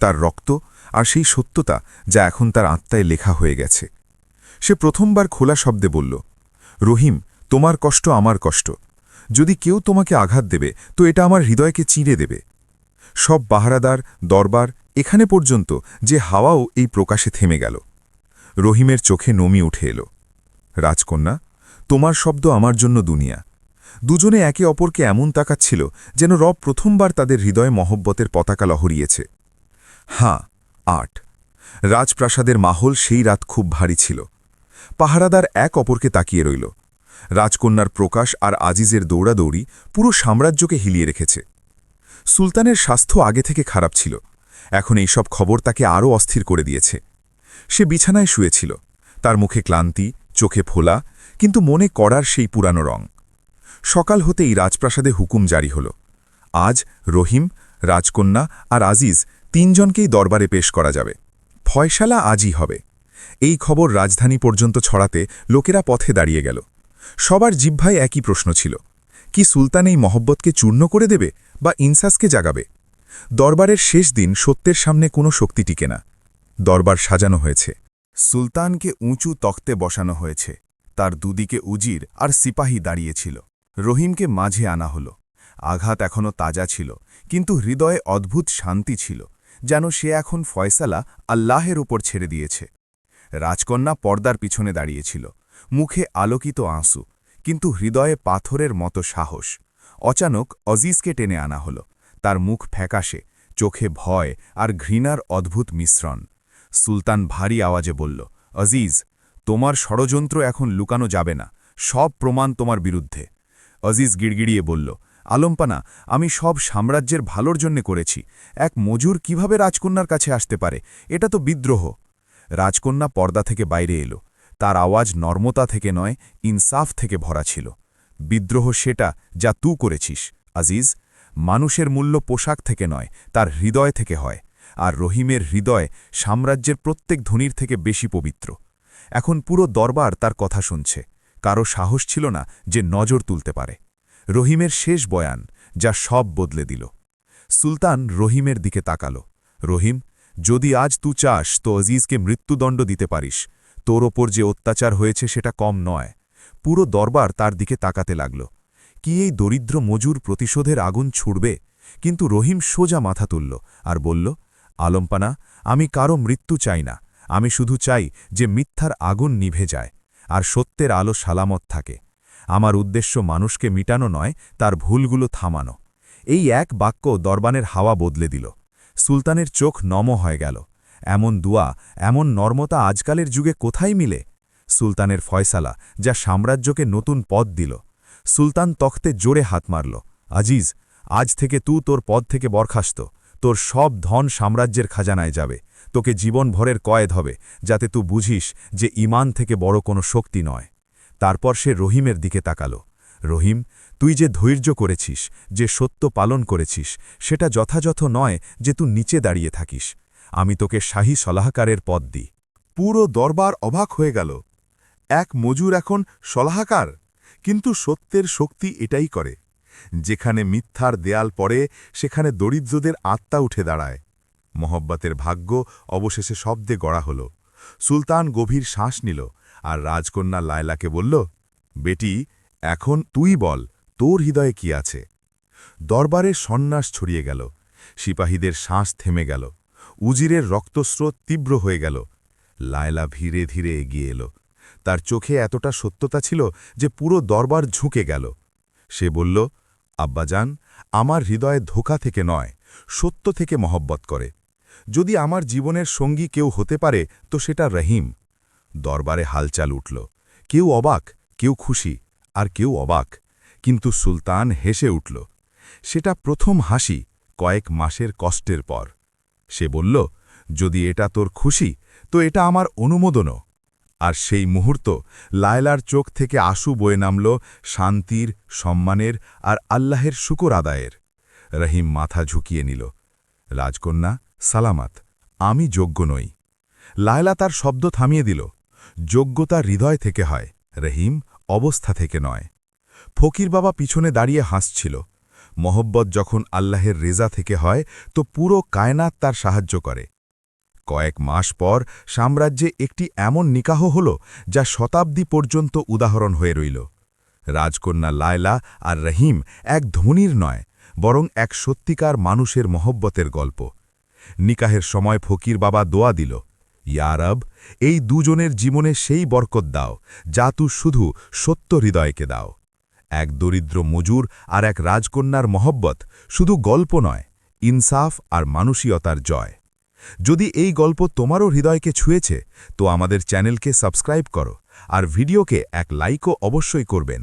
তার রক্ত আর সেই সত্যতা যা এখন তার আত্মায় লেখা হয়ে গেছে। সে প্রথমবার খোলা শব্দে বলল, রহিম, তোমার কষ্ট আমার কষ্ট। যদি কেউ তোমাকে আঘাত দেবে তো এটা আমার হৃদয়কে চিড়ে দেবে। সব পাহারাদার, দরবার, এখানে পর্যন্ত যে হাওয়াও এই প্রকাশে থেমে গেল। রহিমের চোখে নমি উঠে এলো। রাজকন্যা, তোমার শব্দ আমার জন্য দুনিয়া। দুজনে একে অপরকে এমন তাকাচ্ছিল যেন রব প্রথমবার তাদের হৃদয়ে মহব্বতের পতাকা লহরিয়েছে। হ্যাঁ, ৮। রাজপ্রাসাদের মাহল সেই রাত খুব ভারী ছিল। পাহারাদার এক অপরকে তাকিয়ে রইল। রাজকন্যার প্রকাশ আর আজিজের দৌড়াদৌড়ি পুরো সাম্রাজ্যকে হিলিয়ে রেখেছে। সুলতানের স্বাস্থ্য আগে থেকে খারাপ ছিল, এখন এইসব খবর তাকে আরও অস্থির করে দিয়েছে। সে বিছানায় শুয়েছিল, তার মুখে ক্লান্তি, চোখে ফোলা, কিন্তু মনে করার সেই পুরানো রং। সকাল হতেই রাজপ্রাসাদে হুকুম জারি হল। আজ রহিম, রাজকন্যা আর আজিজ তিনজনকেই দরবারে পেশ করা যাবে। ফয়সালা আজই হবে। এই খবর রাজধানী পর্যন্ত ছড়াতে লোকেরা পথে দাঁড়িয়ে গেল। সবার জিহ্বায় একই প্রশ্ন ছিল, কি সুলতান এই মহব্বতকে চূর্ণ করে দেবে বা ইনসাসকে জাগাবে? দরবারের শেষ দিন সত্যের সামনে কোনো শক্তি টিকে না। দরবার সাজানো হয়েছে। সুলতানকে উঁচু তখ্তে বসানো হয়েছে, তার দুদিকে উজির আর সিপাহী দাঁড়িয়েছিল। রহিমকে মাঝে আনা হল। আঘাত এখনও তাজা ছিল, কিন্তু হৃদয়ে অদ্ভুত শান্তি ছিল, যেন সে এখন ফয়সালা আল্লাহের ওপর ছেড়ে দিয়েছে। রাজকন্যা পর্দার পিছনে দাঁড়িয়েছিল, মুখে আলোকিত আঁসু, কিন্তু হৃদয়ে পাথরের মতো সাহস। অচানক অজিজকে টেনে আনা হল। তার মুখ ফ্যাকাশে, চোখে ভয় আর ঘৃণার অদ্ভুত মিশ্রণ। সুলতান ভারী আওয়াজে বলল, অজিজ, তোমার ষড়যন্ত্র এখন লুকানো যাবে না, সব প্রমাণ তোমার বিরুদ্ধে। অজিজ গিড়গিড়িয়ে বলল, আলম্পানা, আমি সব সাম্রাজ্যের ভালোর জন্য করেছি। এক মজুর কিভাবে রাজকন্যার কাছে আসতে পারে? এটা তো বিদ্রোহ। রাজকন্যা পর্দা থেকে বাইরে এলো। তার আওয়াজ নর্মতা থেকে নয়, ইনসাফ থেকে ভরা ছিল। বিদ্রোহ সেটা যা তুই করেছিস, আজিজ। মানুষের মূল্য পোশাক থেকে নয়, তার হৃদয় থেকে হয়। আর রহিমের হৃদয় সাম্রাজ্যের প্রত্যেক ধনীর থেকে বেশি পবিত্র। এখন পুরো দরবার তার কথা শুনছে। কারো সাহস ছিল না যে নজর তুলতে পারে। রহিমের শেষ বয়ান, যা সব বদলে দিল। সুলতান রহিমের দিকে তাকাল। রহিম, যদি আজ তুই চাস তো আজিজকে মৃত্যুদণ্ড দিতে পারিস। তোর ওপর যে অত্যাচার হয়েছে সেটা কম নয়। পুরো দরবার তার দিকে তাকাতে লাগল। কি এই দরিদ্র মজুর প্রতিশোধের আগুন ছুড়বে? কিন্তু রহিম সোজা মাথা তুলল আর বলল, আলম্পানা, আমি কারো মৃত্যু চাই না। আমি শুধু চাই যে মিথ্যার আগুন নিভে যায় আর সত্যের আলো সালামত থাকে। আমার উদ্দেশ্য মানুষকে মিটানো নয়, তার ভুলগুলো থামানো। এই এক বাক্য দরবানের হাওয়া বদলে দিল। সুলতানের চোখ নম হয়ে গেল। এমন দুয়া, এমন নর্মতা আজকালের যুগে কোথায় মিলে? সুলতানের ফয়সালা, যা সাম্রাজ্যকে নতুন পদ দিল। সুলতান তখ্তে জোরে হাত মারল। আজিজ, আজ থেকে তুই তোর পদ থেকে বরখাস্ত। তোর সব ধন সাম্রাজ্যের খাজানায় যাবে। তোকে জীবনভরের কয়েদ হবে, যাতে তুই বুঝিস যে ঈমান থেকে বড় কোনো শক্তি নয়। তারপর সে রহিমের দিকে তাকাল। রহিম, তুই যে ধৈর্য করেছিস, যে সত্য পালন করেছিস, সেটা যথাযথ নয় যে তুই নিচে দাঁড়িয়ে থাকিস। আমি তোকে শাহী সলাহকারের পদ দিই। পুরো দরবার অবাক হয়ে গেল। এক মজুর এখন সলাহকার? কিন্তু সত্যের শক্তি এটাই করে। যেখানে মিথ্যার দেয়াল পড়ে, সেখানে দরিদ্রদের আত্মা উঠে দাঁড়ায়। মহব্বতের ভাগ্য অবশেষে শব্দে গড়া হল। সুলতান গভীর শ্বাস নিল আর রাজকন্যা লায়লাকে বলল, বেটি, এখন তুই বল, তোর হৃদয়ে কি আছে? দরবারে সন্ন্যাস ছড়িয়ে গেল। সিপাহীদের শ্বাস থেমে গেল। উজিরের রক্তস্রোত তীব্র হয়ে গেল। লায়লা ধীরে ধীরে এগিয়ে এলো। তার চোখে এতটা সত্যতা ছিল যে পুরো দরবার ঝুঁকে গেল। সে বলল, আব্বাজান, আমার হৃদয়ে ধোঁকা থেকে নয়, সত্য থেকে মহব্বত করে। যদি আমার জীবনের সঙ্গী কেউ হতে পারে তো সেটা রহিম। দরবারে হালচাল উঠল। কেউ অবাক, কেউ খুশি, আর কেউ অবাক। কিন্তু সুলতান হেসে উঠল। সেটা প্রথম হাসি কয়েক মাসের কষ্টের পর। সে বলল, যদি এটা তোর খুশি তো এটা আমার অনুমোদনও। আর সেই মুহূর্ত লায়লার চোখ থেকে আঁসু বয়ে নামল, শান্তির, সম্মানের আর আল্লাহের শুকর আদায়ের। রহিম মাথা ঝুঁকিয়ে নিল। রাজকন্যা, সালামাত, আমি যোগ্য নই। লায়লা তার শব্দ থামিয়ে দিল। যোগ্যতা হৃদয় থেকে হয়, রহিম, অবস্থা থেকে নয়। ফকির বাবা পিছনে দাঁড়িয়ে হাসছিল। মহব্বত যখন আল্লাহের রেজা থেকে হয় তো পুরো কায়নাত তার সাহায্য করে। কয়েক মাস পর সাম্রাজ্যে একটি এমন নিকাহ হল যা শতাব্দী পর্যন্ত উদাহরণ হয়ে রইল। রাজকন্যা লায়লা আর রহিম এক ধনীর নয়, বরং এক সত্যিকার মানুষের মহব্বতের গল্প। নিকাহের সময় ফকির বাবা দোয়া দিল, ইয়া রব, এই দুজনের জীবনে সেই বরকত দাও যা তু শুধু সত্য হৃদয়কে দাও। এক দরিদ্র মজুর আর এক রাজকন্যার মহব্বত শুধু গল্প নয়, ইনসাফ আর মানসিকতার জয়। যদি এই গল্প তোমারও হৃদয়কে ছুঁয়েছে তো আমাদের চ্যানেলকে সাবস্ক্রাইব করো আর ভিডিওকে এক লাইকও অবশ্যই করবেন।